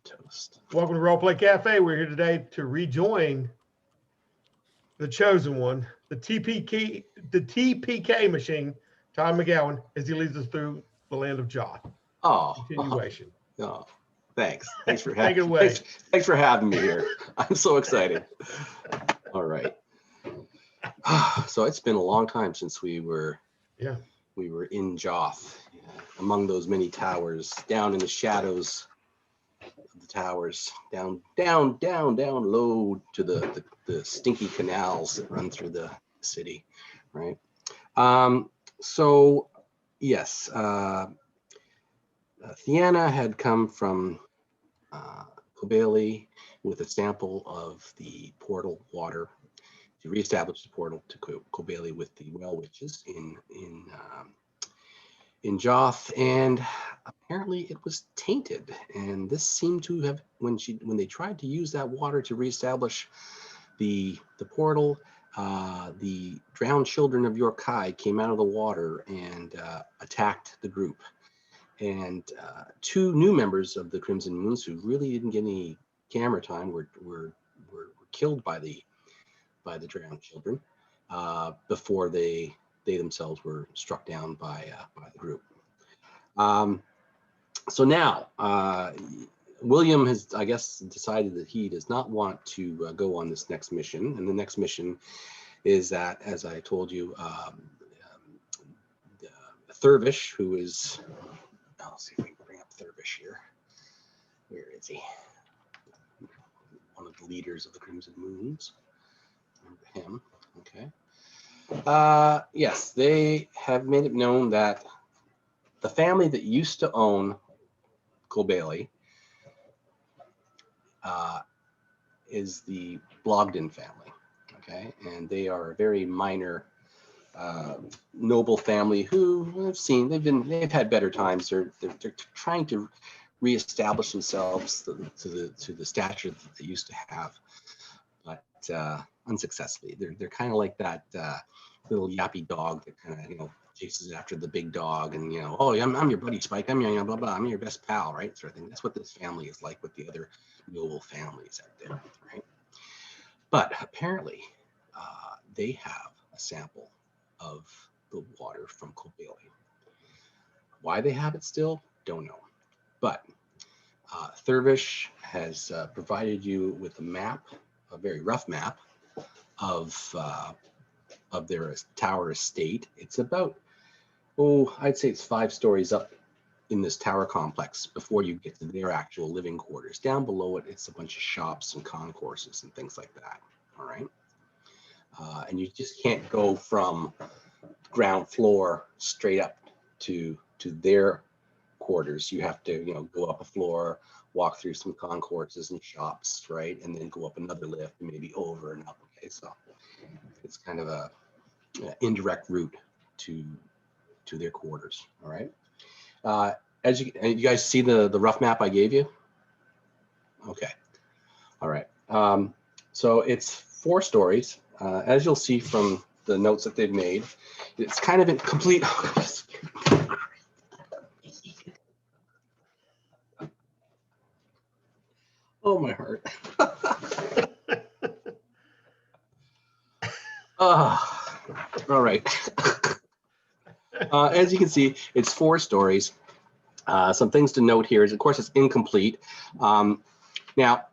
Toast. Welcome to Roleplay Cafe. We're here today to rejoin the chosen one, the TPK machine, Tom McGowan, as he leads us through the land of Joth. Continuation. Oh, thanks. Thanks for Take it away. Thanks for having me here. I'm so excited. All right. So it's been a long time since we were in Joth, among those many towers, down in the shadows of the towers, down low to the stinky canals that run through the city, right? So yes, Theana had come from Kobeli with a sample of the portal water to reestablish the portal to Kobeli with the well witches in Joth, and apparently it was tainted. And this seemed to have, when they tried to use that water to reestablish the portal, the drowned children of Yorkai came out of the water and attacked the group. And two new members of the Crimson Moons who really didn't get any camera time were killed by the drowned children before they themselves were struck down by the group. So now William has, I guess, decided that he does not want to go on this next mission, and the next mission is that, as I told you, Thurvish, who is, I'll see if we can bring up Thurvish here. Where is he? One of the leaders of the Crimson Moons. Remember him? Okay. Yes, they have made it known that the family that used to own Kobeli is the Blogdin family. Okay, and they are a very minor, noble family who they've had better times. They're trying to reestablish themselves to the stature that they used to have, but unsuccessfully. They're kind of like that little yappy dog that kind of chases after the big dog, and oh, I'm your buddy Spike, I'm your blah blah, I'm your best pal, right, sort of thing. That's what this family is like with the other noble families out there, right? But apparently they have a sample of the water from Kobeli. Why they have it still, don't know. But Thurvish has provided you with a map, a very rough map of their tower estate. It's about, I'd say it's 5 stories up in this tower complex before you get to their actual living quarters. Down below it, it's a bunch of shops and concourses and things like that. All right. And you just can't go from ground floor straight up to their quarters. You have to, go up a floor, walk through some concourses and shops, right, and then go up another lift, maybe over and up. Okay, so it's kind of a indirect route to their quarters. All right. As you guys see the rough map I gave you. Okay. All right. So it's 4 stories. As you'll see from the notes that they've made, it's kind of incomplete. Oh, my heart. All right. As you can see, it's 4 stories. Some things to note here is, of course, it's incomplete. Now,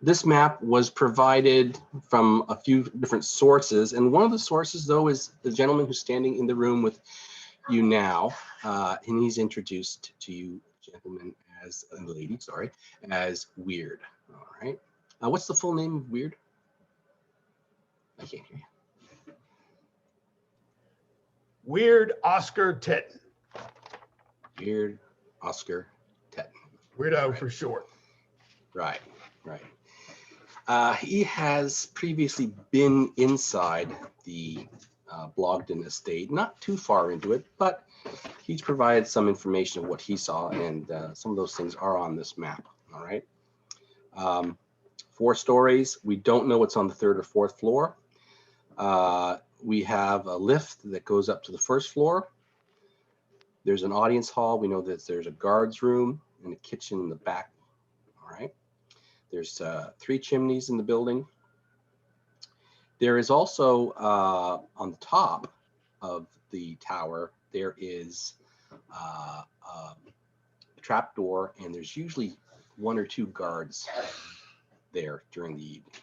this map was provided from a few different sources, and one of the sources, though, is the gentleman who's standing in the room with you now, and he's introduced to you, gentlemen, as a lady, sorry, as Weird. All right. What's the full name of Weird? I can't hear you. Weird Oscar Tetton. Weird Oscar Tetton. Weirdo right. For short. Right. He has previously been inside the Blogdin estate, not too far into it, but he's provided some information of what he saw, and some of those things are on this map. All right. 4 stories. We don't know what's on the 3rd or 4th floor. We have a lift that goes up to the 1st floor. There's an audience hall. We know that there's a guards room and a kitchen in the back. All right. There's 3 chimneys in the building. There is also on the top of the tower, there is a trap door, and there's usually 1 or 2 guards there during the evening.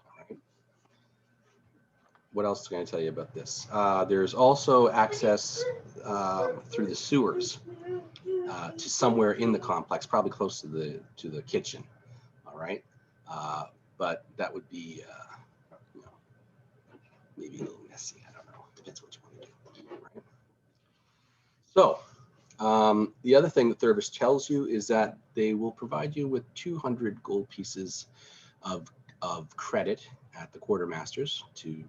All right. What else can I tell you about this? There's also access through the sewers to somewhere in the complex, probably close to the kitchen. All right, but that would be you know, maybe a little messy. I don't know. Depends what you want to do. Right? So the other thing that Thurvis tells you is that they will provide you with 200 gold pieces of credit at the quartermasters to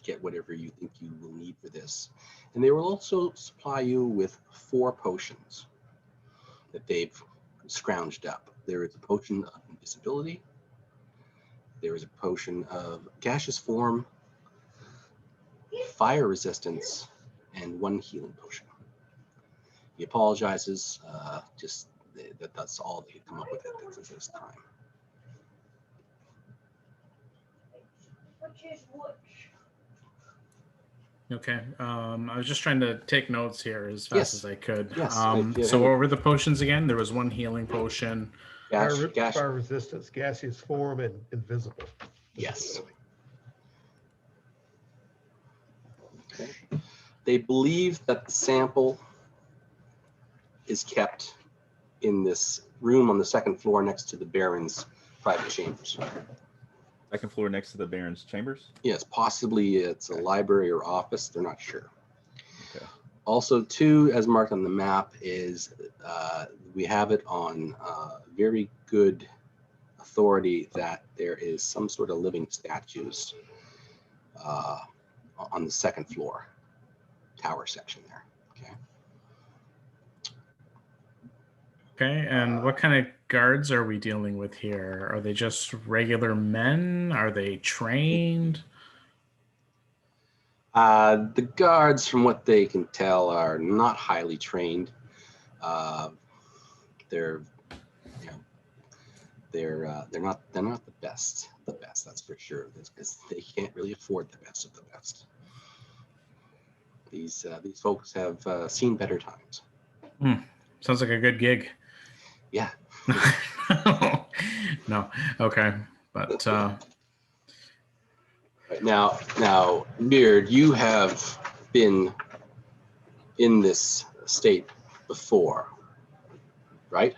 get whatever you think you will need for this. And they will also supply you with 4 potions that they've scrounged up. There is a potion of invisibility. There is a potion of gaseous form, fire resistance, and 1 healing potion. He apologizes, just that's all they come up with at this time. Okay. I was just trying to take notes here as fast as I could. Yes. So what were the potions again? There was 1 healing potion. Fire resistance, gaseous form, and invisible. Yes. Okay. They believe that the sample is kept in this room on the 2nd floor next to the Baron's private chambers. 2nd floor next to the Baron's chambers? Yes, possibly it's a library or office. They're not sure. Okay. Also, too, as marked on the map, is we have it on very good authority that there is some sort of living statues on the 2nd floor tower section there. Okay. Okay, and what kind of guards are we dealing with here? Are they just regular men? Are they trained? The guards, from what they can tell, are not highly trained. They're not the best. That's for sure. Because they can't really afford the best of the best. These folks have seen better times. Sounds like a good gig. Yeah. No. Okay. But Right now, Beard, you have been in this state before, right?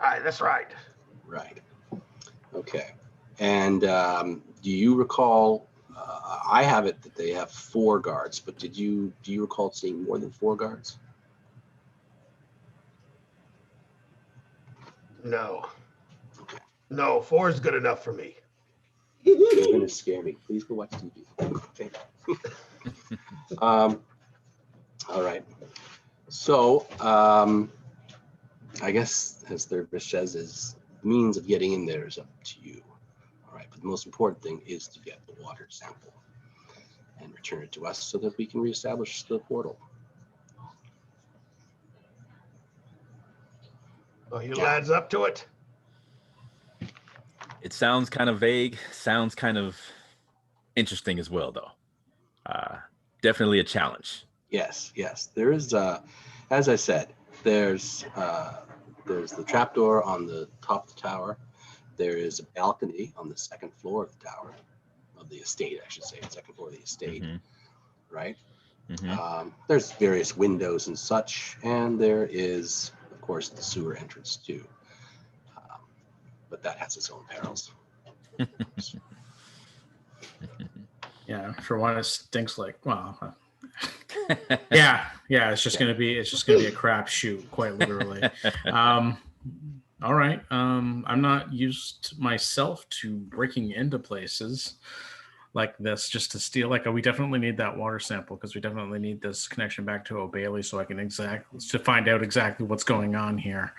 That's right. Right. Okay. And do you recall? I have it that they have 4 guards, but do you recall seeing more than 4 guards? No. Okay. No, 4 is good enough for me. You're gonna scare me. Please go watch TV. Okay. All right. So I guess, as Thurvis says, is the means of getting in there is up to you. All right. But the most important thing is to get the water sample and return it to us so that we can reestablish the portal. Are you lads up to it? It sounds kind of vague, sounds kind of interesting as well, though. Definitely a challenge. Yes. There is, as I said, there's the trapdoor on the top of the tower. There is a balcony on the 2nd floor of the tower, of the estate, I should say, 2nd floor of the estate, right? There's various windows and such, and there is, of course, the sewer entrance too. But that has its own perils. yeah, for one, it stinks like yeah. It's just gonna be a crapshoot, quite literally. All right. I'm not used myself to breaking into places like this just to steal. We definitely need that water sample because we definitely need this connection back to O'Bailey so I can find out exactly what's going on here.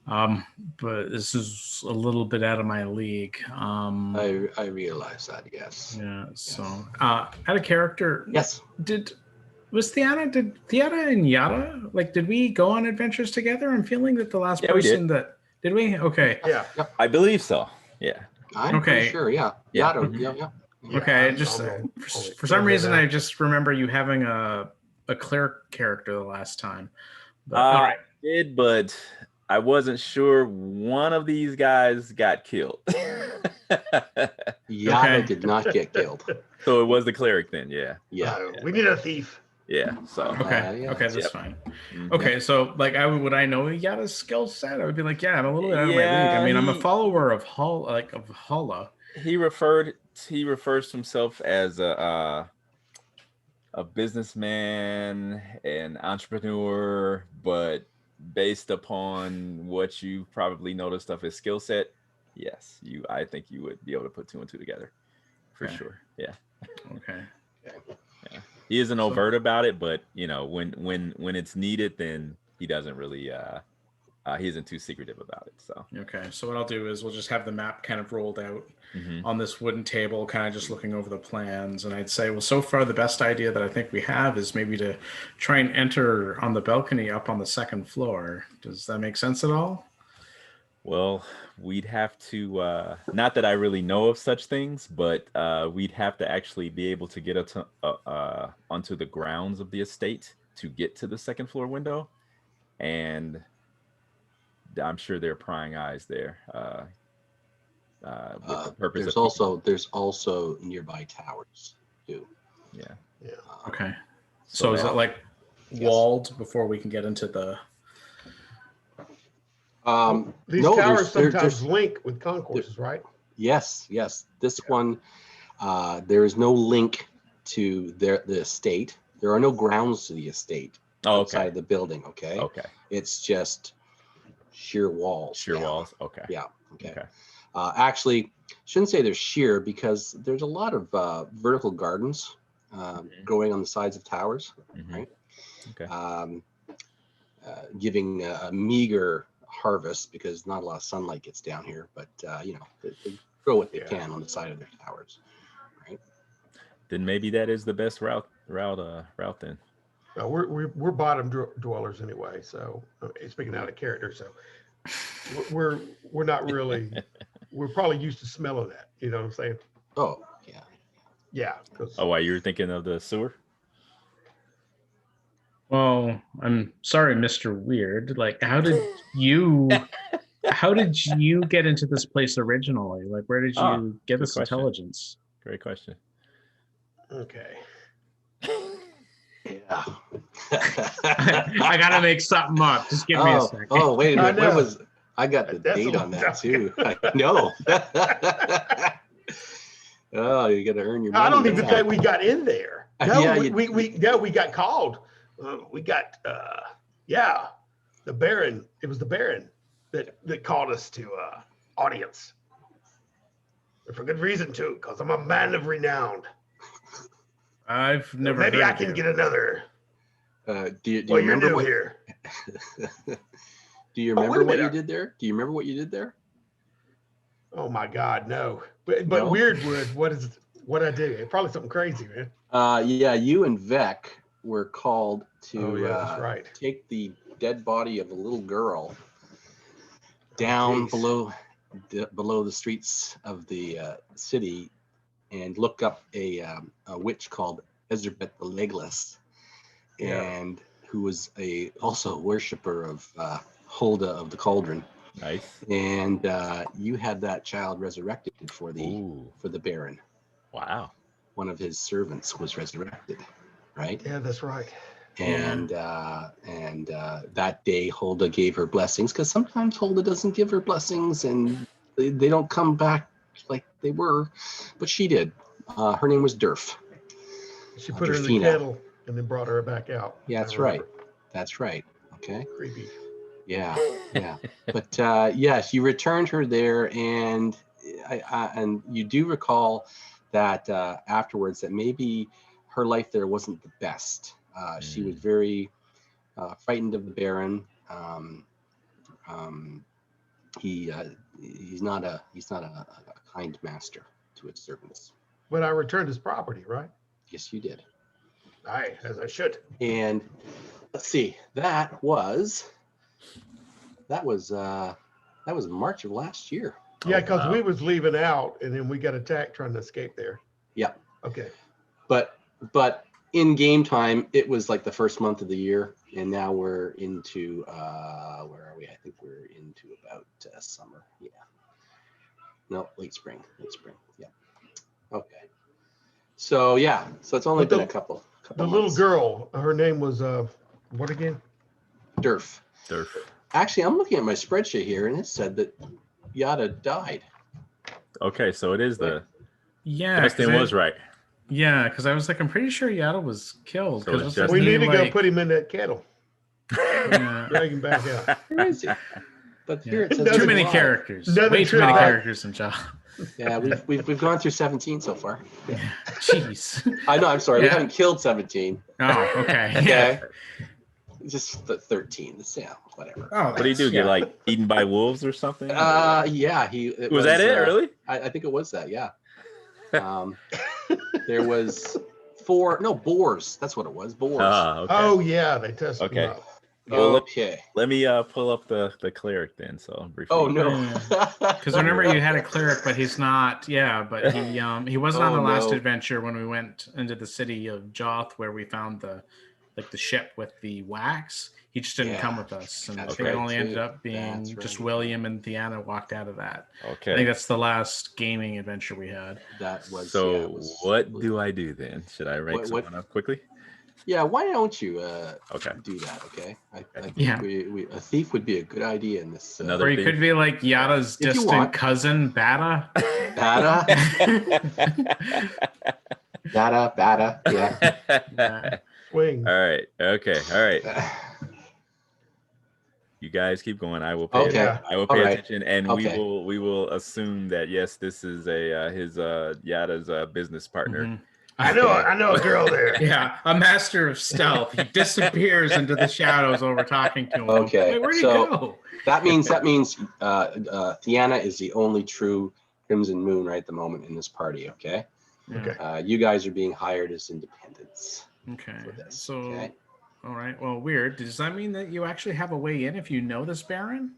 But this is a little bit out of my league. I realize that, yes. Yeah. So, out of character. Yes. Was Theata and Yada, like, did we go on adventures together? I'm feeling that the last Yeah, we person that did we? Okay. Yeah. I believe so. Yeah. I'm Okay. pretty sure. Yeah. Yeah. Yato, yeah. Yeah, Okay, I'm- just I'm gonna- for some reason I just remember you having a cleric character the last time. But all right. I did, but I wasn't sure one of these guys got killed. Yada Okay. did not get killed. So it was the cleric then, yeah. Yeah. we need a thief. Yeah. So Okay. yeah. Okay, that's Yep. fine. Mhm. Okay, so like would I know Yada's skill set? I would be like, yeah, I'm a little bit out of my league. Yeah, I mean, I'm a he- follower of Hala. he refers to himself as a businessman, an entrepreneur, but based upon what you probably noticed of his skill set, yes, I think you would be able to put two and two together for Okay. sure. Yeah. Okay. He isn't So- overt about it, but you know, when it's needed, then he doesn't really he isn't too secretive about it. So Okay. So what I'll do is we'll just have the map kind of rolled out mhm. on this wooden table, kind of just looking over the plans. And I'd say, well, so far the best idea that I think we have is maybe to try and enter on the balcony up on the second floor. Does that make sense at all? Well, we'd have to not that I really know of such things, but we'd have to actually be able to get onto the grounds of the estate to get to the second floor window, and I'm sure there are prying eyes there. With the purpose There's also nearby towers too. yeah. Yeah. Okay. So So is that- it like walled before we can get into the? These no, towers there's- sometimes link with concourses, right? Yes. This one, there is no link to the estate. There are no grounds to the estate Oh, outside okay. of the building. Okay. Okay. It's just sheer walls. Sheer down. walls. Okay. Yeah. Okay. Okay. Actually, shouldn't say they're sheer because there's a lot of vertical gardens growing on the sides of towers, Mhm. right? Okay. Giving a meager harvest because not a lot of sunlight gets down here, but they grow what they can on the side of their towers, right? Then maybe that is the best route then. We're bottom dwellers anyway. So speaking out of character, so we're not really. We're probably used to smelling that. You know what I'm saying? Oh, yeah. Yeah. 'Cause Oh, why you're thinking of the sewer? Well, I'm sorry, Mr. Weird. Like, how did you get into this place originally? Like, where did Ah, you get good this question. intelligence? Great question. okay. Yeah. I gotta make something up. Just give me a second. Oh, wait a I minute. Where know. was I got the That's a date long on that time too. I know. Oh, you got to earn your money. I don't even now. think we got in there. No, Yeah, we got called. We got the Baron. It was the Baron that called us to audience. And for good reason too, because I'm a man of renown. I've So never. maybe heard I of can you. get another. Do you Well, you're remember new what? here. Do you Oh, wait remember a what you minute. did there? Do you remember what you did there? Oh my God, no. But No? Weirdwood, what I do? Probably something crazy, man. Yeah, you and Vec were called to Oh yeah, that's right. take the dead body of a little girl down geez. below the streets of the city and look up a witch called Ezrabeth the Legless, Yeah. and who was also a worshiper of Hulda of the Cauldron. Nice. And you had that child resurrected for Ooh. the Baron. Wow. One of his servants was resurrected, right? Yeah, that's right. And that day Hulda gave her blessings, because sometimes Hulda doesn't give her blessings and they don't come back like they were, but she did. Her name was Durf. She put her in the Durfina. kettle and then brought her back out. Yeah, I that's right. remember. That's right. Okay. Creepy. Yeah. But yes, you returned her there, and and you do recall that afterwards that maybe her life there wasn't the best. She was very frightened of the Baron. He's not a kind master to his servants. But I returned his property, right? Yes, you did. Aye, as I should. And let's see, that was March of last year. Yeah, because wow. we was leaving out, and then we got attacked trying to escape there. Yeah. Okay. But in game time, it was like the first month of the year, and now we're into where are we? I think we're into about summer. Yeah. No, late spring. Yeah. Okay. So yeah, so it's only But been a couple The little months. girl, her name was what again? Durf. Durf. Actually, I'm looking at my spreadsheet here, and it said that Yada died. Okay, so it is the Yeah, Justin was right. Yeah, because I was like, I'm pretty sure Yaddle was killed. So Because it's wasn't Justin. We he, need to go like- put him in that kettle. Yeah. Drag him back out. Where is he? But Yeah. here it says Doesn't Too many alive. characters. Doesn't Way too many try. characters in Joth. Yeah, we've gone through 17 so far. Yeah. Jeez. I know. I'm sorry. We Yeah. haven't killed 17. Oh, okay. Okay. Yeah. Just the 13. Yeah, whatever. Oh, What do you do? Get Yeah. like eaten by wolves or something? Yeah. was that it? Really? I think it was that. Yeah. There was boars. That's what it was. Boars. Okay. Oh yeah, they tested Okay. him out. well, Okay. Let me pull up the cleric then. So I'll briefly. Oh no. Because remember, you had a cleric, but he's not. Yeah, but he wasn't on Oh, the last no. adventure when we went into the city of Joth, where we found the ship with the wax. He just didn't Yeah, come with us, and I that's think it right, only ended too. up being That's just right. William and Theana walked out of that. I Okay. think that's the last gaming adventure we had. That was. So yeah, it was- what do I do then? Should I rank What- someone up quickly? Yeah. Why don't you Okay. do that? Okay. I think Yeah. a thief would be a good idea in this. Another Or you thief? could be like Yada's If you distant want. cousin, Bada. Bada. Yeah. Yeah. Swing. All right. Okay. All right. You guys keep going. I will pay. Okay. Yeah. I will pay All right. attention, and Okay. we will assume that yes, this is his Yada's business partner. Mhm. I know a girl there. Yeah, a master of stealth. He disappears into the shadows while we're talking to him. Okay, Wait, where'd he so- go? That means Theana is the only true Crimson Moon right at the moment in this party. Okay. Yeah. Okay. You guys are being hired as independents Okay. for this. So, Okay. all right. Well, weird. Does that mean that you actually have a way in if you know this Baron?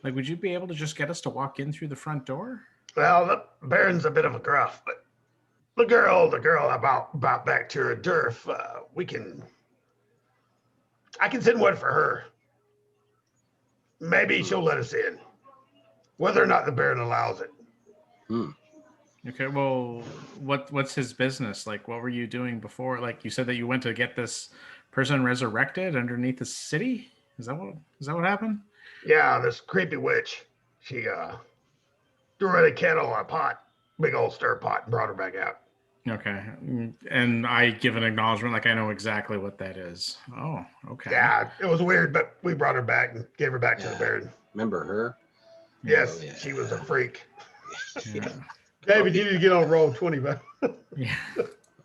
Like, would you be able to just get us to walk in through the front door? Well, the Baron's a bit of a gruff, but the girl about back to her Durf, I can send word for her. Maybe she'll let us in, whether or not the Baron allows it. Okay. Well, what's his business? Like, what were you doing before? Like, you said that you went to get this person resurrected underneath the city. Is that what happened? Yeah, this creepy witch. She threw her in a kettle or a pot, big old stir pot, and brought her back out. Okay. And I give an acknowledgement, like I know exactly what that is. Oh, okay. Yeah, it was weird, but we brought her back and gave her back to the Yeah. Baron. Remember her? Yes, Oh, yeah. she was a freak. Yeah. David, you need to get on roll 20, but Yeah.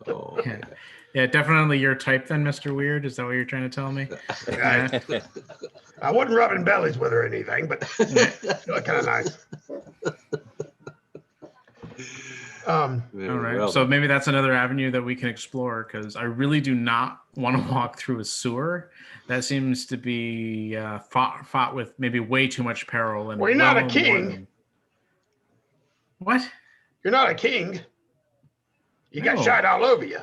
Oh, Yeah. Yeah, definitely your type then, Mr. Weird. Is that what you're trying to tell me? Yeah. I wasn't rubbing bellies with her or anything, but she looked kind of nice. Very All right. well. So maybe that's another avenue that we can explore because I really do not want to walk through a sewer. That seems to be fought with maybe way too much peril. And Well, you're not a more king. than- What? You're not a king. You got No. shot all over you.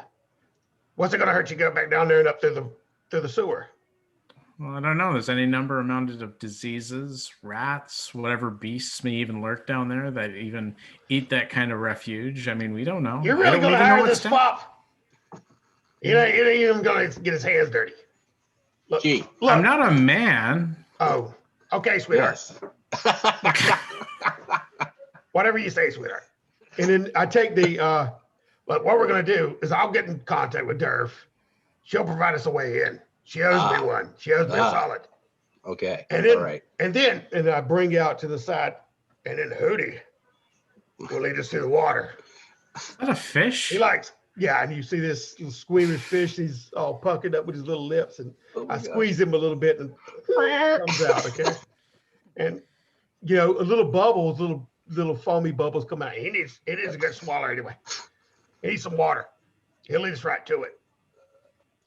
What's it going to hurt you to go back down there and up through the sewer? Well, I don't know. There's any number amounted of diseases, rats, whatever beasts may even lurk down there that even eat that kind of refuge. I mean, we don't know. You're I really don't going to even know hire what's this down- fop? You ain't even going to get his hands dirty. Look, Gee. look. I'm not a man. Oh, okay, sweetheart. Yes. Whatever you say, sweetheart. And then I take the, look, what we're going to do is I'll get in contact with Durf. She'll provide us a way in. She owes me one. She owes me a solid. Okay. And then, All right. and I bring you out to the side, and then Hootie will lead us to the water. Is that a fish? He likes, yeah, and you see this little squeamish fish. He's all puckered up with his little lips, and Oh my I God. squeeze him a little bit, and comes out, okay? And you know, a little bubbles, little foamy bubbles come out. It is a good swallow anyway. He needs some water. He'll lead us right to it.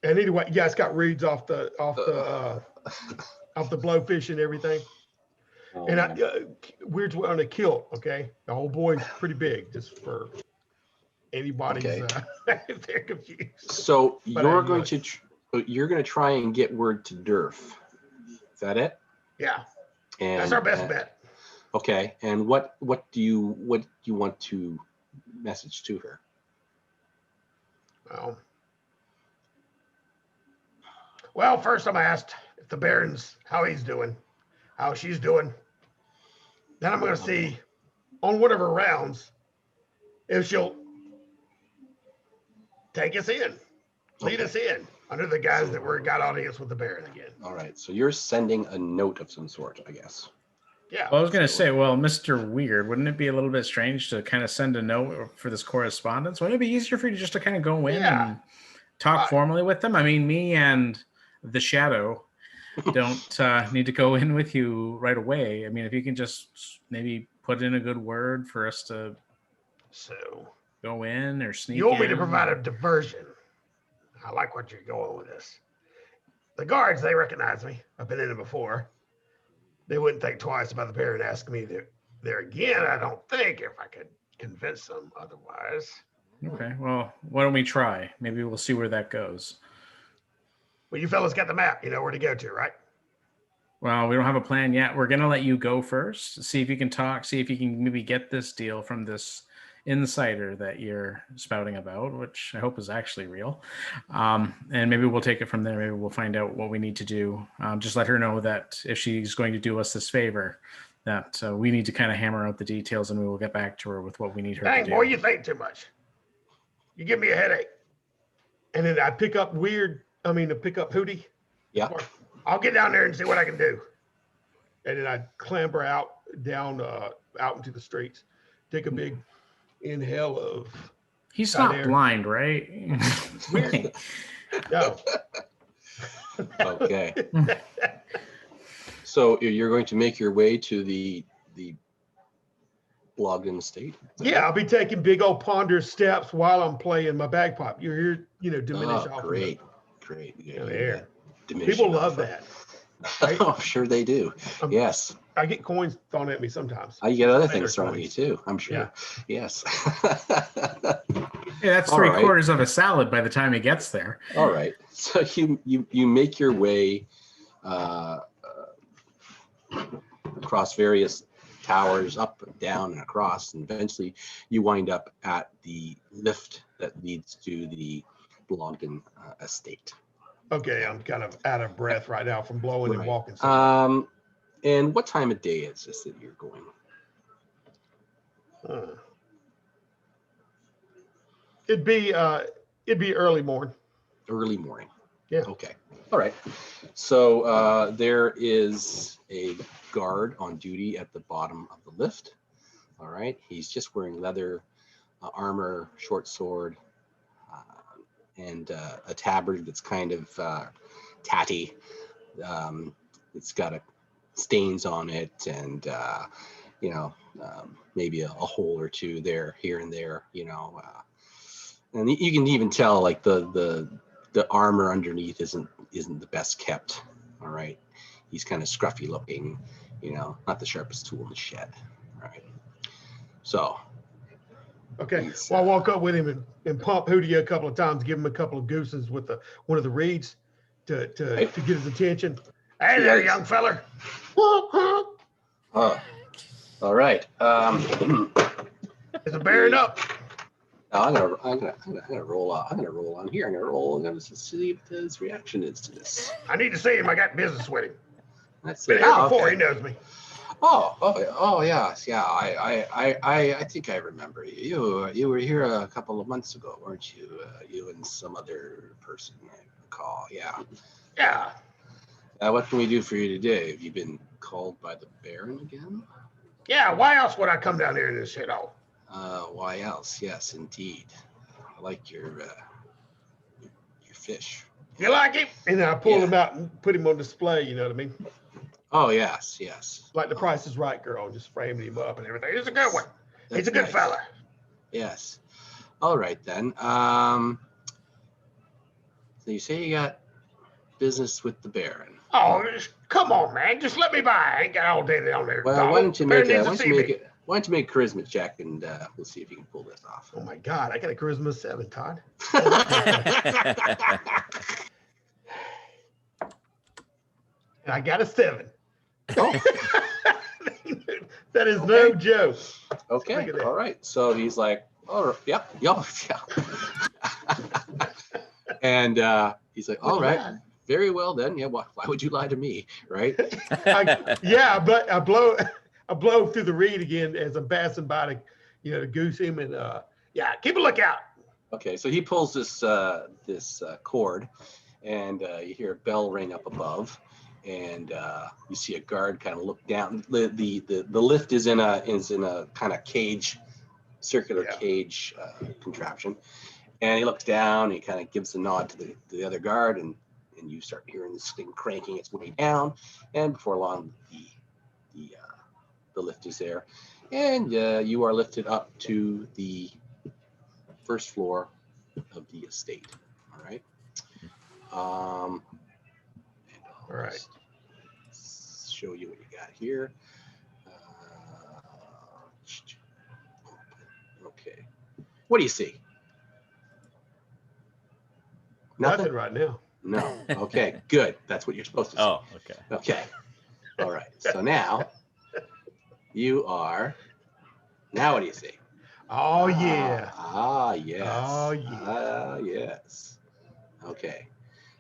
And anyway, yeah, it's got reeds off the blowfish and everything. Oh, And man. Weird's wearing a kilt. Okay, the whole boy's pretty big, just for anybody's Okay. if they're confused. So But you're I- going to you're going to try and get word to Durf. Is that it? Yeah, And that's our best bet. Okay. And what do you want to message to her? Well, first I'm asked if the Baron's how he's doing, how she's doing. Then I'm going to see on one of her rounds if she'll take us in, lead us in under the guise that we're got audience with the Baron again. All right. So you're sending a note of some sort, I guess. Yeah. Well, I was going to say, well, Mr. Weird, wouldn't it be a little bit strange to kind of send a note for this correspondence? Wouldn't it be easier for you just to kind of go in and talk formally with them? I mean, me and the Shadow don't need to go in with you right away. I mean, if you can just maybe put in a good word for us to go in or sneak in. You want me to provide a diversion? I like what you're going with this. The guards, they recognize me. I've been in it before. They wouldn't think twice about the Baron asking me there again, I don't think, if I could convince them otherwise. Okay, well, why don't we try? Maybe we'll see where that goes. Well, you fellas got the map. You know where to go to, right? Well, we don't have a plan yet. We're going to let you go first. See if you can talk. See if you can maybe get this deal from this insider that you're spouting about, which I hope is actually real. And maybe we'll take it from there. Maybe we'll find out what we need to do. Just let her know that if she's going to do us this favor, that we need to kind of hammer out the details, and we will get back to her with what we need her to do. Dang, boy, you think too much. You give me a headache. And then I pick up Hootie. Yeah. I'll get down there and see what I can do. And then I clamber out into the streets, take a big inhale of. He's hot not air. blind, right? Weird. No. Okay. So you're going to make your way to the Blogdin estate? Yeah, I'll be taking big old ponderous steps while I'm playing my bagpipe. You hear, diminish off. Great. Yeah, air. Diminishing People love off. that. Oh, sure they do. Yes. I get coins thrown at me sometimes. I get other Later things thrown at you coins. too, I'm sure. Yeah. Yes. Yeah, that's All right. 3/4 of a salad by the time he gets there. All right. So you make your way across various towers, up and down and across, and eventually you wind up at the lift that leads to the Blogdin estate. Okay, I'm kind of out of breath right now from blowing and Right. walking. And what time of day is this that you're going? It'd be early morning. Early morning. Yeah. Okay. All right. So there is a guard on duty at the bottom of the lift. All right. He's just wearing leather armor, short sword, and a tabard that's kind of tatty. It's got stains on it, and maybe a hole or two there, here and there. And you can even tell like the armor underneath isn't the best kept. All right. He's kind of scruffy looking, not the sharpest tool in the shed. All right. So. Okay. Well, I'll walk up with him and pump Hootie a couple of times, give him a couple of gooses with one of the reeds to get his attention. Hey there, young feller. Oh, all right. Is the Baron up? I'm gonna roll out. I'm gonna roll on here. I'm gonna see what his reaction is to this. I need to see him. I got business with him. Let's Been see. here Oh, before. okay. He knows me. Oh, yes, yeah. I think I remember you. You were here a couple of months ago, weren't you? You and some other person, I recall. Yeah. Yeah. What can we do for you today? Have you been called by the Baron again? Yeah. Why else would I come down here in this shithole? Why else? Yes, indeed. I like your fish. You like him? And then I pull Yeah. him out and put him on display. You know what I mean? Oh, yes. Like the Price is Right girl, just framing him up and everything. He's a good one. He's That's a good nice. fella. Yes. All right then. So you say you got business with the Baron. Oh, come on, man. Just let me by. I ain't got all day down there. Well, dog. why don't you The Baron make a, needs why to don't see you make me. it? Why don't you make a charisma check and we'll see if you can pull this off. Oh my God, I got a charisma 7, Todd. And I got a 7. Oh, That is no joke. okay. Look at that. All right. So he's like, oh, yep, yeah. And he's like, all right, very well then. Yeah, why would you lie to me, right? Yeah, but I blow through the reed again as I'm passing by to goose him and yeah, keep a lookout. Okay, so he pulls this cord, and you hear a bell ring up above, and you see a guard kind of look down. The lift is in a kind of cage, circular cage contraption, and he looks down. And he kind of gives a nod to the other guard, and you start hearing this thing cranking its way down, and before long, the lift is there, and you are lifted up to the first floor of the estate. All right. All right. Show you what you got here. Okay. What do you see? Nothing right now. No. Okay. Good. That's what you're supposed to see. Oh, okay. Okay. All right. So now you are. Now what do you see? Oh yeah. Yes. Oh, yeah. Yes. Okay.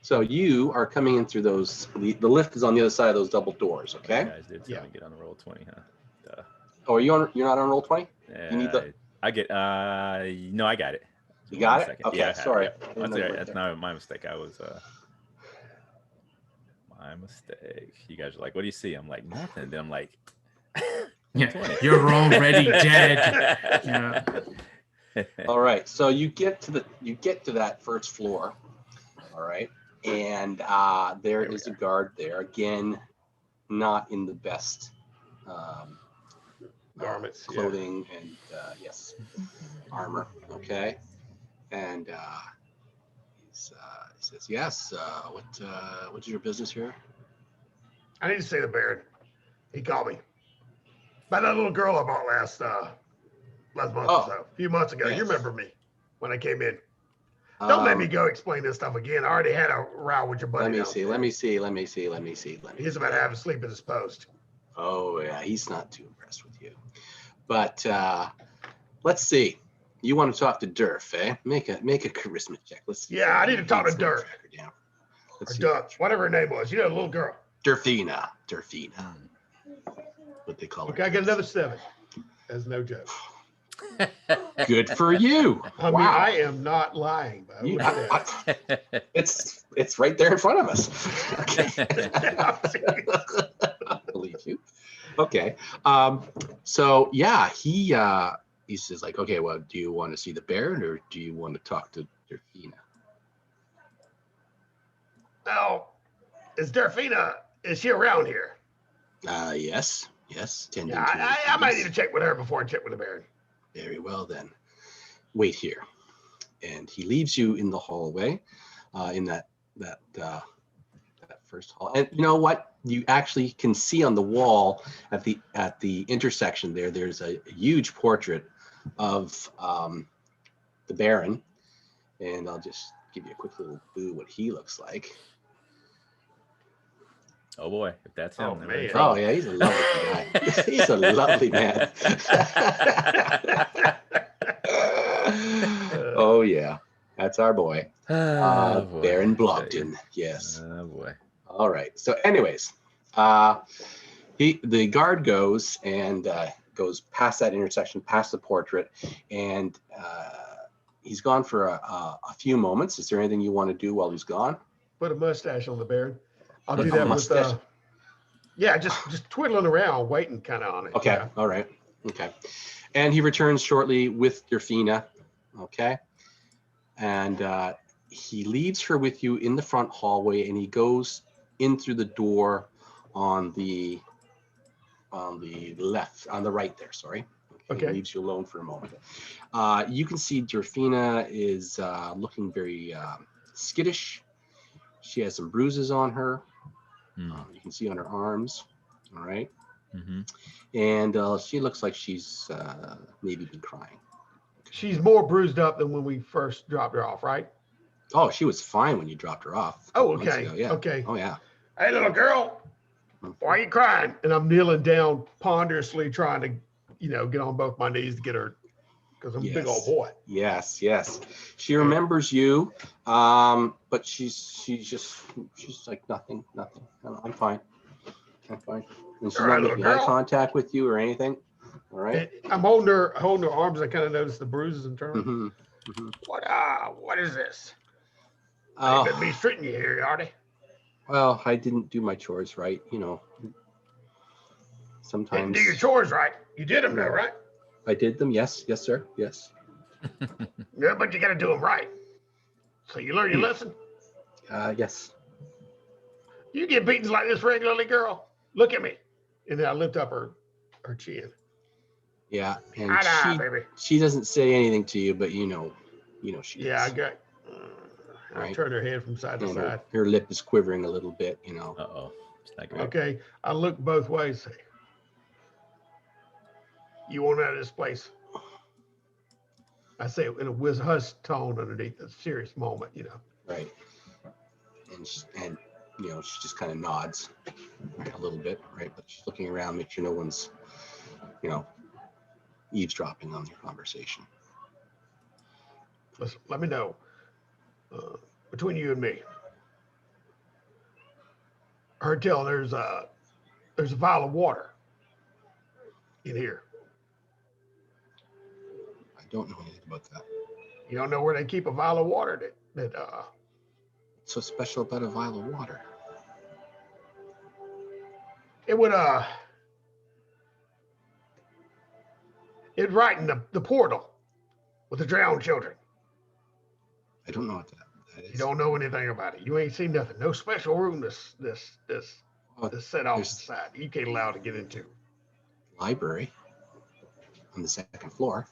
So you are coming in through those. The lift is on the other side of those double doors. Okay. You guys did tell me to get on the roll 20, huh? Duh. Oh, you're not on roll 20? Yeah, You need the. I get. No, I got it. You got it? Second. Okay. Yeah, I have it, Sorry. yeah. That's, that's not my mistake. I was. My mistake. You guys are like, what do you see? I'm like, nothing. Then I'm like. Yeah, you're already dead. Yeah. All right. So you get to that first floor. All right. And there is a guard there again, not in the best Garments, clothing, and yes, armor. Okay. And he says, "Yes. What is your business here?" I need to see the Baron. He called me. By that little girl I bought last month or so, a few months ago. Yes. You remember me when I came in. Don't make me go explain this stuff again. I already had a row with your buddy. Let me see. He's about to have a sleep at his post. Oh yeah, he's not too impressed with you. But let's see. You want to talk to Durf, eh? Make a charisma check. Let's see. Yeah, I need to talk to Durf. Durf. Let's Or see. Dutch, whatever her name was. You know, the little girl. Durfina. What they call her. Okay, I got another 7. That's no joke. Good for you. I mean, I am not lying, but You- look at that. it's right there in front of us. Okay. I'm serious. I believe you. Okay. So yeah, he says like, okay, well, do you want to see the Baron or do you want to talk to Durfina? Now, is Darfina, is she around here? Yes. Tending Yeah, to I might need things. to check with her before I check with the Baron. Very well then. Wait here. And he leaves you in the hallway, in that first hall. And you know what? You actually can see on the wall at the intersection there. There's a huge portrait of the Baron, and I'll just give you a quick little boo what he looks like. Oh boy, if that's him. Oh, then we're in man. trouble. Oh yeah, he's a lovely guy. He's a lovely man. Oh yeah, that's our boy, Boy. Baron Blogdin. Yes. Oh boy. All right. So, anyways, the guard goes and goes past that intersection, past the portrait, and he's gone for a few moments. Is there anything you want to do while he's gone? Put a mustache on the Baron. I'll do A that mustache? with, yeah, just twiddling around, waiting kind of on it. Okay. Yeah. All right. Okay. And he returns shortly with Durfina. Okay. And he leaves her with you in the front hallway, and he goes in through the door on the left, on the right there. Sorry. Okay. He leaves you alone for a moment. You can see Durfina is looking very skittish. She has some bruises on her. Hmm. You can see on her arms. All right. Mm-hmm. And she looks like she's maybe been crying. She's more bruised up than when we first dropped her off, right? Oh, she was fine when you dropped her off. a Oh, couple months okay. ago, Yeah. Okay. Oh, yeah. Hey, little girl, why are you crying? And I'm kneeling down ponderously trying to, get on both my knees to get her because I'm a big old Yes. boy. Yes. Yes. She remembers you, but she's like nothing. I'm fine. I'm fine. And she's All not right, little making eye girl. contact with you or anything. All right. I'm holding her arms. I kind of noticed the bruises internally. Mm-hmm. Mm-hmm. What is this? They've been Oh, mistreating you here, are they? well, I didn't do my chores right. Didn't Sometimes do your chores right. You did them though, No. right? I did them. Yes. Yes, sir. Yes. Yeah, but you got to do them right. So you learn your lesson. Yes. You get beaten like this regularly, girl. Look at me. And then I lift up her chin. Yeah. And Eye, baby. she doesn't say anything to you, but she Yeah, I does. got. I Right. turn her head from side to And side. her lip is quivering a little bit. Uh-oh. It's not good. Okay, I look both ways. Say, you want out of this place? I say it in a hush tone underneath a serious moment. Right. And she just kind of nods a little bit, right? But she's looking around, make sure no one's, eavesdropping on your conversation. Listen, let me know. Between you and me, I heard tell there's a vial of water in here. I don't know anything about that. You don't know where they keep a vial of water that What's so special about a vial of water? it would it'd right in the portal with the drowned children. I don't know what that is. You don't know anything about it. You ain't seen nothing. No special room this Oh, set off the there's side. You can't allow to get into. library on the second floor.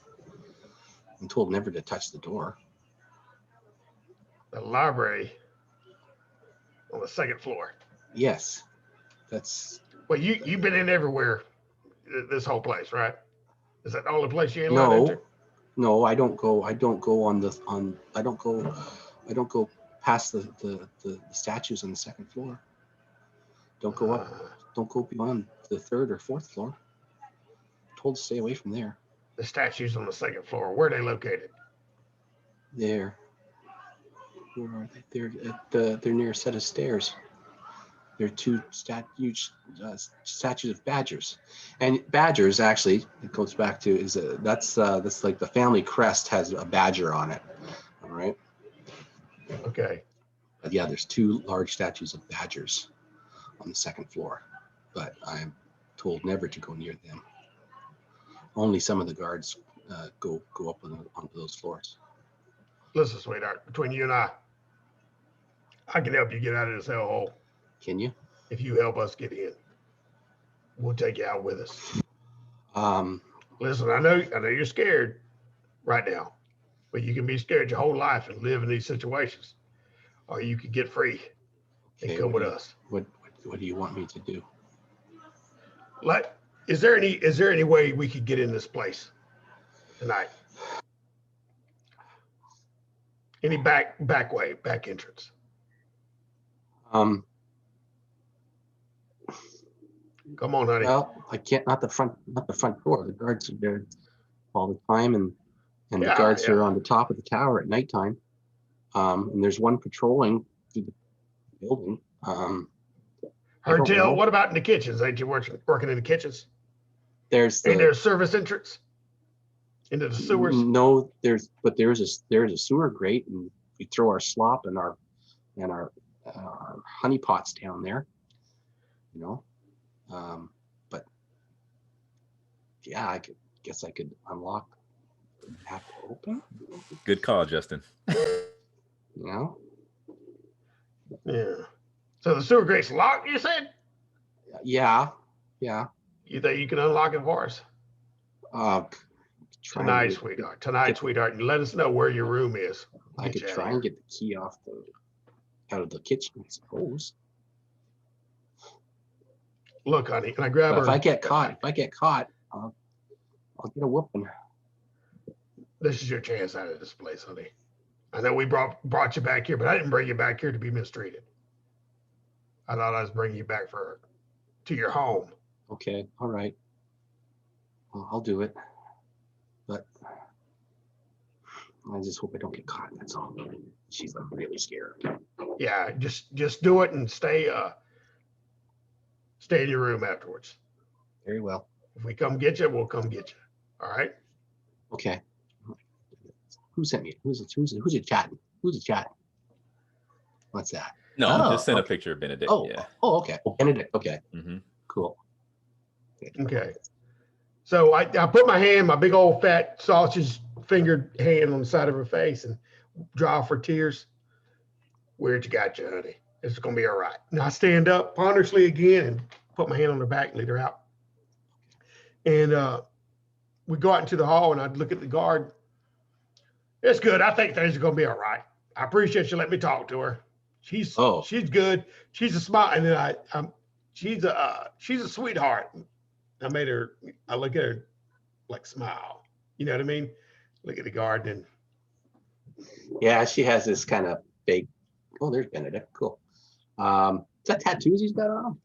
I'm told never to touch the door. The library on the second floor. Yes. That's Well, you've been in everywhere, this whole place, right? Is that the only place you ain't allowed to enter? no, I don't go I don't go past the statues on the second floor. Don't go up. Don't go beyond the third or fourth floor. Told to stay away from there. The statues on the second floor. Where are they located? There. Where are they? They're near a set of stairs. There are two huge statues of badgers, and badgers actually it goes back to that's like the family crest has a badger on it. All right. Okay. But yeah, there's two large statues of badgers on the second floor, but I'm told never to go near them. Only some of the guards go up onto those floors. Listen, sweetheart, between you and I can help you get out of this hellhole. Can you? If you help us get in, we'll take you out with us. Listen, I know you're scared right now, but you can be scared your whole life and live in these situations, or you can get free and come with us. What do you want me to do? Like, is there any way we could get in this place tonight? Any back way, back entrance? Come on, honey. Well, I can't. Not the front door. The guards are there all the time, and the guards are on the top of the tower at nighttime. And there's one patrolling through the building. Hertel, what about in the kitchens? Ain't you working in the kitchens? Ain't there a service entrance into the sewers? No, there's a sewer grate, and we throw our slop and our honey pots down there. But yeah, I guess I could unlock the map open. Good call, Justin. Yeah. So the sewer grate's locked, you said? Yeah. You think you can unlock it for us? Tonight, sweetheart. Tonight, sweetheart. And let us know where your room is. I could try and get the key off the out of the kitchen, I suppose. Look, honey, and I grab But her. if I get caught, I'll get a whooping. This is your chance out of this place, honey. I know we brought you back here, but I didn't bring you back here to be mistreated. I thought I was bringing you back to your home. Okay, all right. Well, I'll do it. But I just hope I don't get caught. That's all. She's like really scared. Yeah, just do it and stay in your room afterwards. Very well. If we come get you, we'll come get you. All right. Okay. Who sent me? Who's it chatting? Who's it chatting? What's that? No, Oh, just send a okay. picture of Benedict. Oh, Yeah. oh, okay. Benedict. Okay, Mm-hmm. cool. Okay. So I put my big old fat sausage fingered hand on the side of her face and dry off her tears. Where'd you got you, honey? It's gonna be all right. Now I stand up ponderously again and put my hand on her back and lead her out. And we go out into the hall and I'd look at the guard. It's good. I think things are gonna be all right. I appreciate you letting me talk to her. She's good. She's a smart, and then she's a sweetheart. I look at her like smile. You know what I mean? Look at the guard and Yeah, she has this kind of fake. Oh, there's Benedict. Cool. Is that tattoos he's got on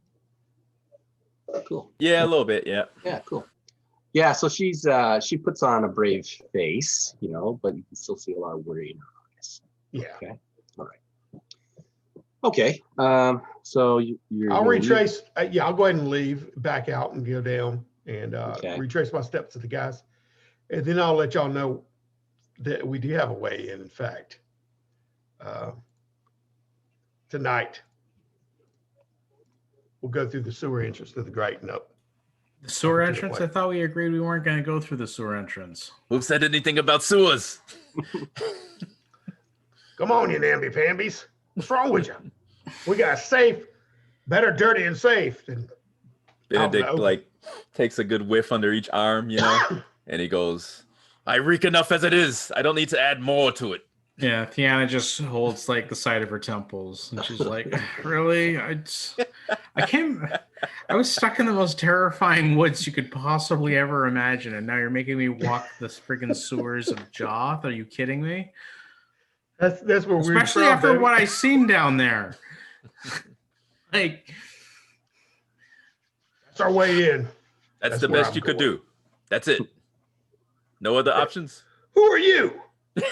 him? Cool. Yeah, a little bit. Yeah. Yeah, cool. Yeah, so she puts on a brave face, but you can still see a lot of worry in her eyes. yeah. Okay. All right. Okay. So you're. I'll retrace. I'll go ahead and leave, back out, and go down and Okay. retrace my steps to the guys, and then I'll let y'all know that we do have a way in. In fact, tonight we'll go through the sewer entrance to the grate and up. The sewer To the entrance? point. I thought we agreed we weren't going to go through the sewer entrance. Who said anything about sewers? Come on, you namby-pambies. What's wrong with you? We got safe, better dirty and safe. Than Benedict no. like takes a good whiff under each arm, and he goes, "I reek enough as it is. I don't need to add more to it." Yeah, Tiana just holds like the side of her temples, and she's like, "Really? I can't. I was stuck in the most terrifying woods you could possibly ever imagine, and now you're making me walk the friggin' sewers of Joth. Are you kidding me? That's where we're Especially from, after baby. what I seen down there. Like, That's our way in. That's the where best I'm you could going. do. That's it. No other options. Who are you?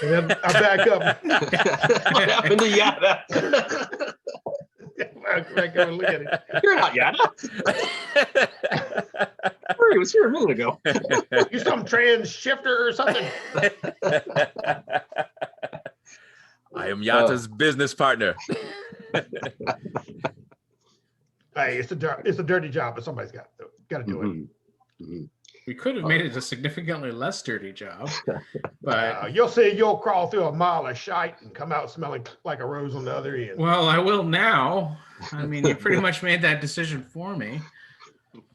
And then I back up. What happened to Yada? I back up and look at it. You're not Yada. He was here a minute ago. You some trans shifter or something? I am Yata's business partner. Hey, it's a dirty job, but somebody's got to do it. Mhm. we could have made it a significantly less dirty job, but You'll see. You'll crawl through a mile of shite and come out smelling like a rose on the other end. well, I will now. I mean, you pretty much made that decision for me.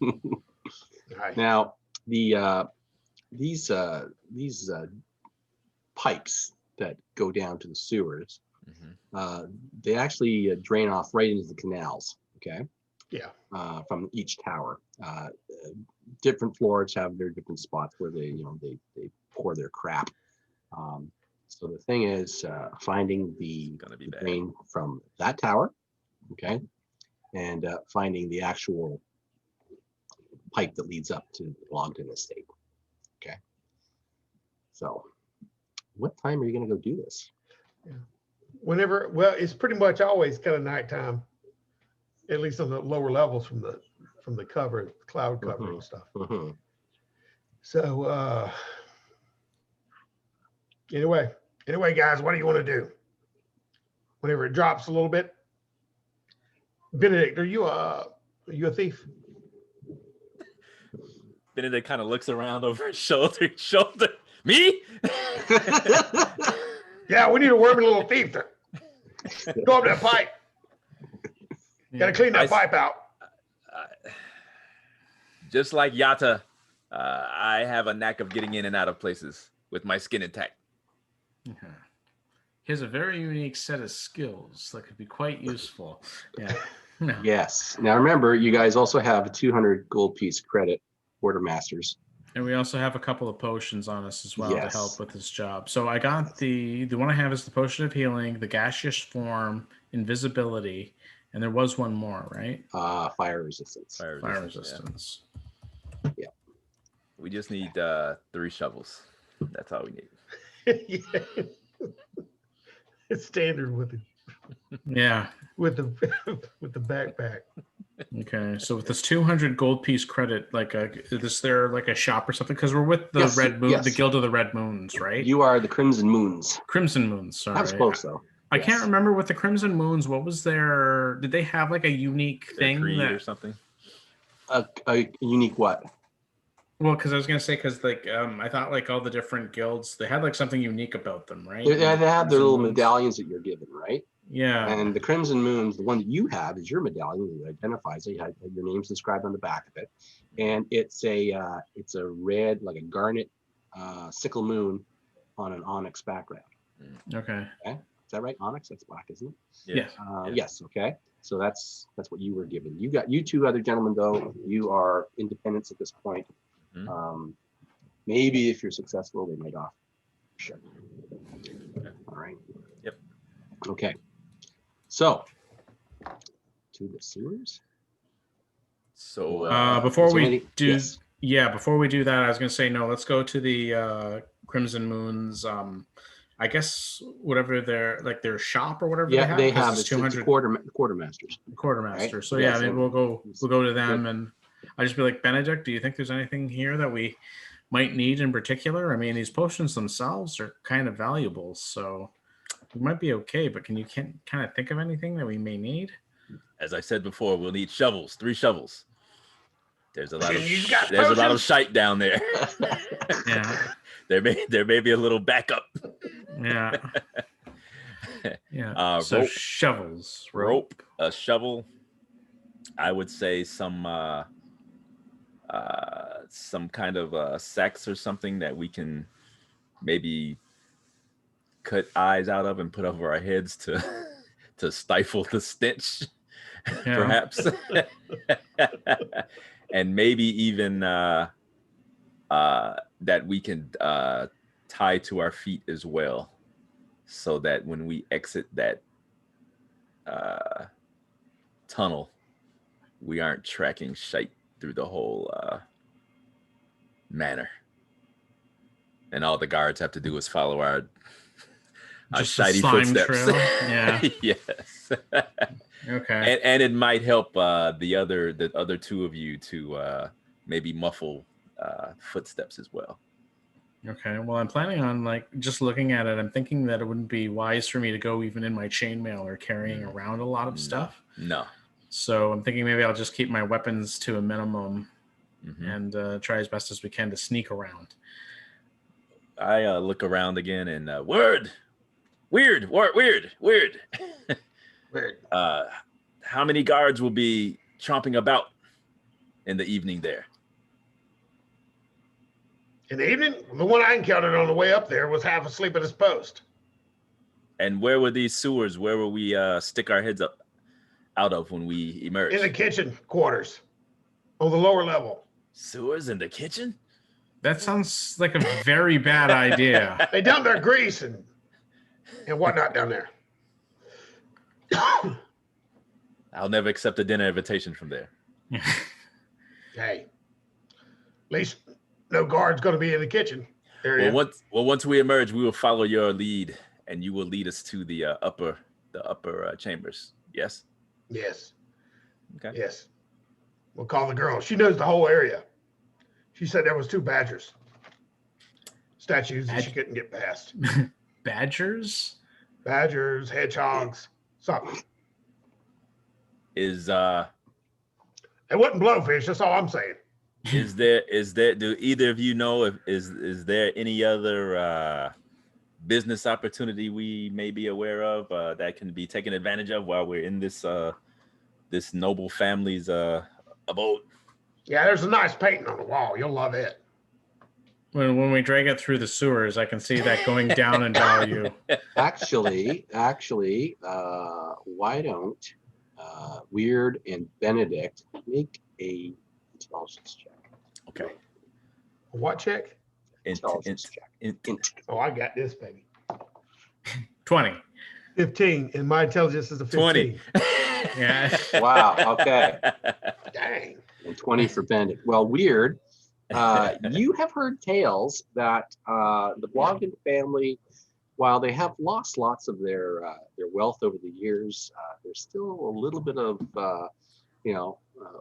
Right. Now, these pipes that go down to the sewers, they actually drain off right into the canals. Okay. Yeah. From each tower. Different floors have their different spots where they pour their crap. So the thing is finding the Gonna be bad. drain from that tower, okay, and finding the actual pipe that leads up to the Blogdin estate. Okay. So, what time are you going to go do this? Whenever, well, it's pretty much always kind of nighttime, at least on the lower levels from the cover, cloud cover and stuff. Mhm. So anyway, guys, what do you want to do? Whenever it drops a little bit, Benedict, are you a thief? Benedict kind of looks around over his shoulder. Me? Yeah, we need a wormy little thief to go up that pipe. Gotta clean that pipe out. Just like Yata, I have a knack of getting in and out of places with my skin intact. he has a very unique set of skills that could be quite useful. Yeah. No. Yes. Now remember, you guys also have a 200 gold piece credit, quartermasters. And we also have a couple of potions on us as well to Yes. help with this job. So I got the one I have is the potion of healing, the gaseous form, invisibility, and there was one more, right? Fire resistance. Fire resistance. Yeah. We just need 3 shovels. That's all we need. Yeah. It's standard with the Yeah. with the with the backpack. Okay. So with this 200 gold piece credit, is there like a shop or something? Because we're with the Yes, Red Moon, yes. the Guild of the Red Moons, right? You are the Crimson Moons. Crimson Moons. Sorry. That was close though. I Yes. can't remember with the Crimson Moons. What was their? Did they have like a unique Their thing creed that? or something. A unique what? Well, because I was gonna say, I thought like all the different guilds, they had like something unique about them, right? They have their Crimson little Moons. medallions that you're given, right? Yeah. And the Crimson Moons, the one that you have is your medallion that identifies it. You have your name's inscribed on the back of it. And it's a red, like a garnet sickle moon on an onyx background. Okay. Is that right? Onyx? That's black, isn't it? Yeah. Yeah. Yes. Okay. So that's what you were given. You 2 other gentlemen, though, you are independents at this point. Mhm. Maybe if you're successful, they might offer. Sure. All right. Yep. Okay. So, to the sewers. So Before is there we any- do, yes. before we do that, I was gonna say no. Let's go to the Crimson Moons. I guess whatever their shop or whatever Yeah, they they have. have 'cause it's 200 quartermasters. quartermaster. right? So Yeah, yeah, maybe so- we'll go to them, and I just be like, Benedict, do you think there's anything here that we might need in particular? I mean, these potions themselves are kind of valuable, so we might be okay. But can you kind of think of anything that we may need? as I said before, we'll need shovels, 3 shovels. There's a lot of You've got there's a lot of potions? shite down there. Yeah, there may be a little backup. yeah, yeah. So Rope. shovels, Rope, a shovel. I would say some kind of sacks or something that we can maybe cut eyes out of and put over our heads to stifle the stench, Yeah. perhaps. And maybe even that we can tie to our feet as well, so that when we exit that tunnel, we aren't tracking shite through the whole manor, and all the guards have to do is follow our Just a shiny slime footsteps. trail. Yeah. Yes. Okay. And it might help the other 2 of you to maybe muffle footsteps as well. Okay. Well, I'm planning on just looking at it. I'm thinking that it wouldn't be wise for me to go even in my chainmail or carrying around a lot of stuff. No. So I'm thinking maybe I'll just keep my weapons to a minimum Mhm. and try as best as we can to sneak around. I look around again and weird. Weird. How many guards will be chomping about in the evening there? In the evening, the one I encountered on the way up there was half asleep at his post. And where were these sewers? Where will we stick our heads up out of when we emerge? In the kitchen quarters, on the lower level. Sewers in the kitchen? That sounds like a very bad idea. They dump their grease and whatnot down there. I'll never accept a dinner invitation from there. Hey, at least no guard's going to be in the kitchen area. Well, once we emerge, we will follow your lead, and you will lead us to the upper chambers. Yes. Yes. Okay. Yes. We'll call the girl. She knows the whole area. She said there was 2 badgers statues that she couldn't get past. Badgers? Badgers, hedgehogs, something. Is It wasn't blowfish. That's all I'm saying. there do either of you know if is there any other business opportunity we may be aware of that can be taken advantage of while we're in this this noble family's abode? Yeah, there's a nice painting on the wall. You'll love it. when we drag it through the sewers, I can see that going down in value. Actually, why don't Weird and Benedict make a intelligence check? Okay. What check? Intelligence check. Oh, I got this, baby. 20. 15, and my intelligence is a 15. 20. Yeah. Wow. Okay. Dang. And 20 for Benedict. Well, Weird. You have heard tales that the Blogdin family, while they have lost lots of their wealth over the years, there's still a little bit of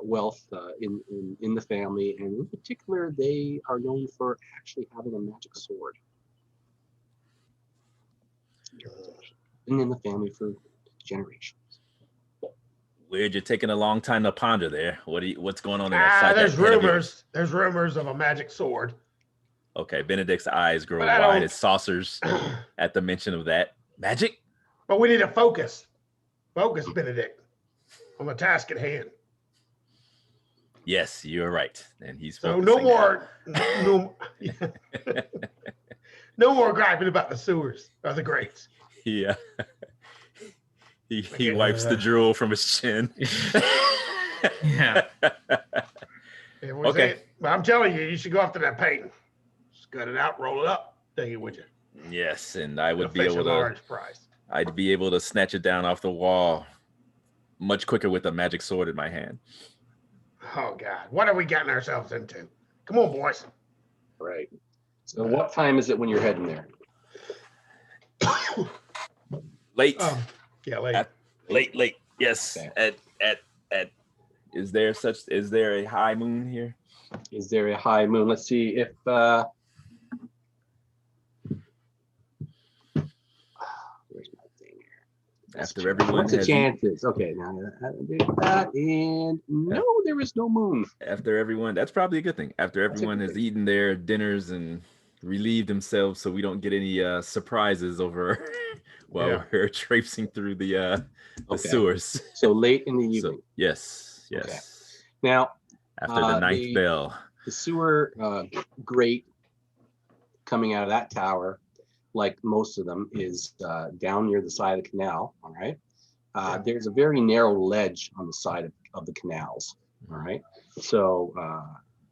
wealth in the family, and in particular, they are known for actually having a magic sword. Been in the family for generations. Weird, you're taking a long time to ponder there. What's going on inside There's that head of yours? rumors. There's rumors of a magic sword. Okay, Benedict's eyes grow But I wide don't- as saucers at the mention of that. Magic? But we need to focus. Focus, Benedict, on the task at hand. Yes, you're right. And he's So no focusing more, no more griping about the sewers or the grates. Yeah. He Okay. wipes the drool from his chin. Yeah. Okay. But I'm telling you, you should go after that painting. Just cut it out, roll it up, take it with you. Yes, and I would You'll be face able a to. large prize. I'd be able to snatch it down off the wall much quicker with a magic sword in my hand. Oh God, what are we getting ourselves into? Come on, boys. Right. So what time is it when you're heading there? Late. Yeah, like Late. Yes. Okay. At is there a high moon here? Is there a high moon? Let's see if where's my thing here? After everyone What's the has chances? Okay, now that and no, there is no moon. after everyone, that's probably a good thing. After That's a everyone good has thing. eaten their dinners and relieved themselves, so we don't get any surprises over while Yeah. we're traipsing through the Okay. sewers. So late in the So evening. yes. Okay. Now After the ninth bell. the sewer grate coming out of that tower, like most of them, is down near the side of the canal. All right. There's a very narrow ledge on the side of the canals. All right. So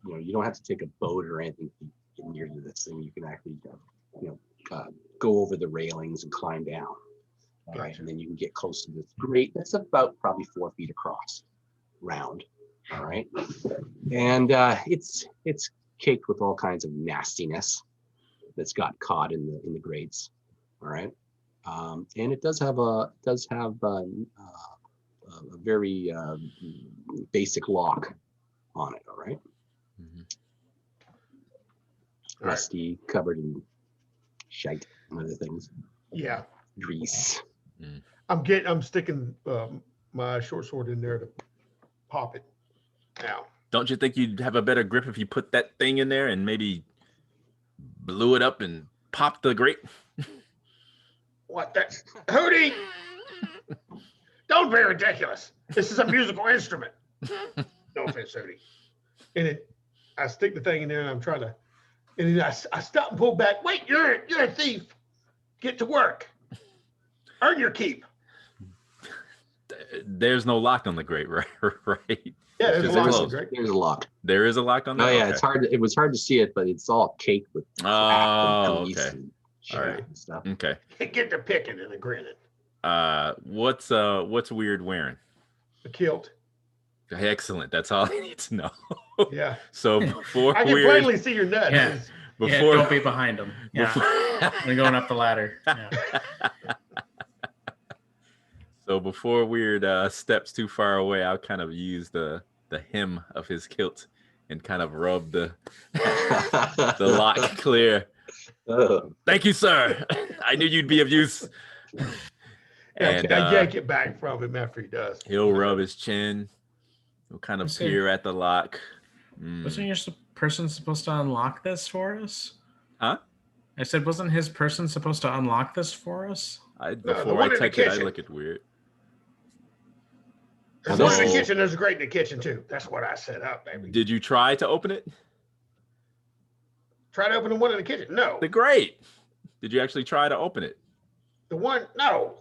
you don't have to take a boat or anything to get near to this thing. You can actually go over the railings and climb down. All right. Gotcha. And then you can get close to this grate. That's about probably 4 feet across, round. All right. And it's caked with all kinds of nastiness that's got caught in the grates. All right. And it does have a very basic lock on it. All right. Mhm. All right. Rusty, covered in shite and other things, Yeah, grease. I'm sticking my short sword in there to pop it. Now, Don't you think you'd have a better grip if you put that thing in there and maybe blew it up and popped the grate? what that Hootie? Don't be ridiculous. This is a musical instrument. No offense, Hootie. And I stick the thing in there, and I'm trying to, and then I stop and pull back. Wait, you're a thief. Get to work. Earn your keep. There's no lock on the grate, right? Right. Yeah, there's a It's lot closed. of great. There's a lock. There is a lock on Oh that. yeah, Okay. it's hard. It was hard to see it, but it's all caked with crap Oh, and grease okay. and shit All right. and stuff. Okay. Get to picking and a grinning. What's Weird wearing? A kilt. Excellent. That's all I need to know. Yeah. So before I can Weird, plainly see your nuts. Yeah. It's- before don't be behind him. Yeah. We're going up the ladder. Yeah. So before Weird steps too far away, I'll kind of use the hem of his kilt and kind of rub the lock clear. Oh, Thank you, sir. I knew you'd be of use. And I yank it back from him after he does. he'll rub his chin. He'll kind of Let's see. peer at the lock. Wasn't your person supposed to unlock this for us? Huh? I said, wasn't his person supposed to unlock this for us? the Before one I in the touch it, I kitchen. look at Weird. There's Now one in the this- kitchen. There's a grate in the kitchen too. That's what I set up, baby. Did you try to open it? Try to open the one in the kitchen. No. The grate. Did you actually try to open it? The one, no.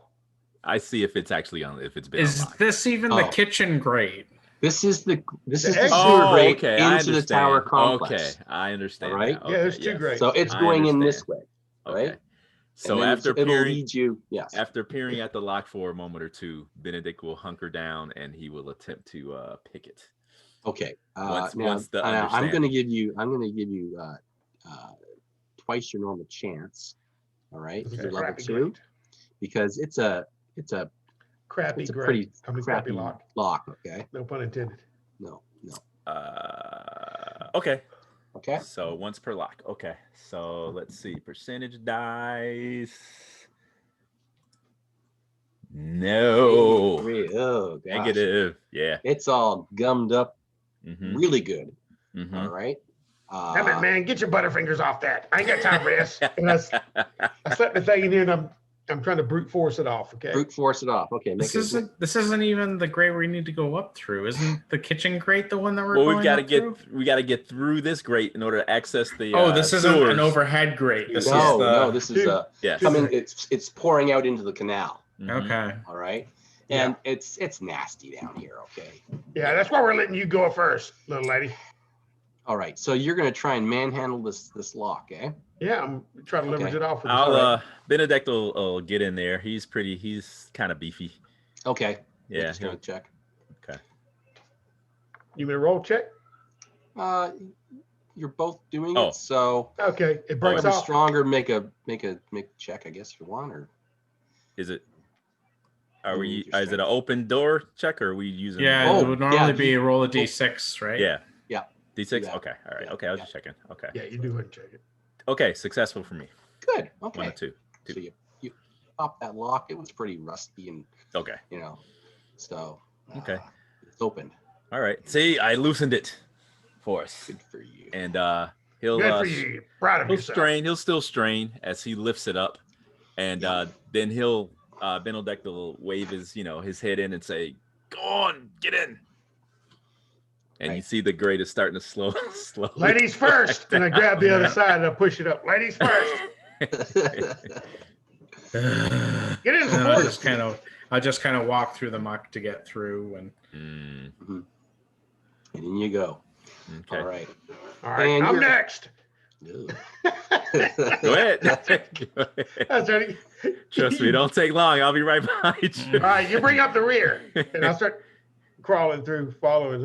I see if it's actually on. If it's been Is unlocked. this even the Oh. kitchen grate? This is the exit. sewer Oh, grate okay. I into the understand. tower complex. Okay, I understand. All right. now. Yeah, there's Okay, two yes. grates. So it's I going in understand. this way, right? Okay. So And then after it'll peering, lead you. Yes. after peering at the lock for a moment or two, Benedict will hunker down and he will attempt to pick it. Okay. Once Now, the I'm understanding. going to give you. Twice your normal chance. All right. This is You're a level crappy 2 grate. because it's a Crappy it's a grate. pretty I mean, crappy lock. Okay. No pun intended. No. Okay. Okay. So once per lock. Okay. So let's see. Percentage dice. No. Oh, gosh. Negative. Yeah. It's all gummed up, Mm-hmm. really good. Mm-hmm. All right. Damn it, man! Get your butterfingers off that. I ain't got time for this. And I slept the thing in here, and I'm trying to brute force it off. Okay. Brute force it off. Okay. This isn't even the grate we need to go up through. Isn't the kitchen grate the one that we're Well, going we've got to up get through? we got to get through this grate in order to access the. Oh, this isn't sewers. an overhead grate. This no, is the no. This is Yes. coming. It's pouring out into the canal. Mhm. okay. All right. And it's nasty down here. Okay. Yeah, that's why we're letting you go first, little lady. All right. So you're gonna try and manhandle this lock, eh? Yeah, I'm trying to leverage Okay. it off. With I'll Benedict will get in there. He's kind of beefy. Okay. Make Yeah. a strength check. Okay. You mean roll check? You're both doing Oh. it, so Okay, it breaks whoever's off. stronger, make a check, I guess, if you want, or Is it? Are You we? need your Is it an strength. open door check, or are we using? Yeah, Oh, it would normally yeah, be you- roll a d6, right? Yeah. Yeah. D6. Yeah. Okay. All right. Yeah. Okay. I was Yeah. just checking. Okay. Yeah, you do go ahead and check it. Okay. Successful for me. good. 1 Okay. or 2. So you pop that lock. It was pretty rusty, and Okay. so Okay. it's opened. All right. See, I loosened it for us, Good for you. and he'll Good for you. Proud of he'll yourself. strain. He'll still strain as he lifts it up, and then he'll Benedict will wave his his head in and say, "Go on, get in." And you Right. see the grate is starting to slowly. Ladies first. And I grab the other side and I push it up. Ladies first. Get in And the then force. I'll just kind of walk through the muck to get through, and And in you go. Okay. All right. All right, And I'm you're- next. Ugh. Go ahead. Go ahead. That's ready. Trust me, don't take long. I'll be right behind you. All right, you bring up the rear. And I'll start crawling through, following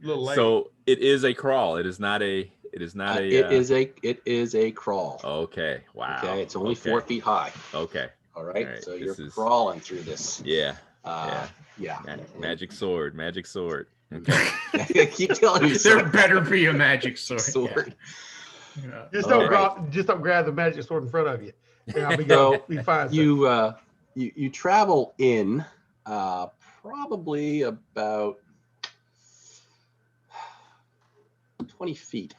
little lady. So it is a crawl. It is not a. It is not a. It is a crawl. Okay. Wow. Okay. It's only Okay. 4 feet high. Okay. All right. All right, So you're this is- crawling through this. Yeah. Yeah. Magic sword. Magic sword. Okay. I keep telling you there so. better be a magic sword. Sword. Yeah. just All don't right. grab the magic sword in front of you. And I'll be So, good. Be fine. You travel in probably about 20 feet.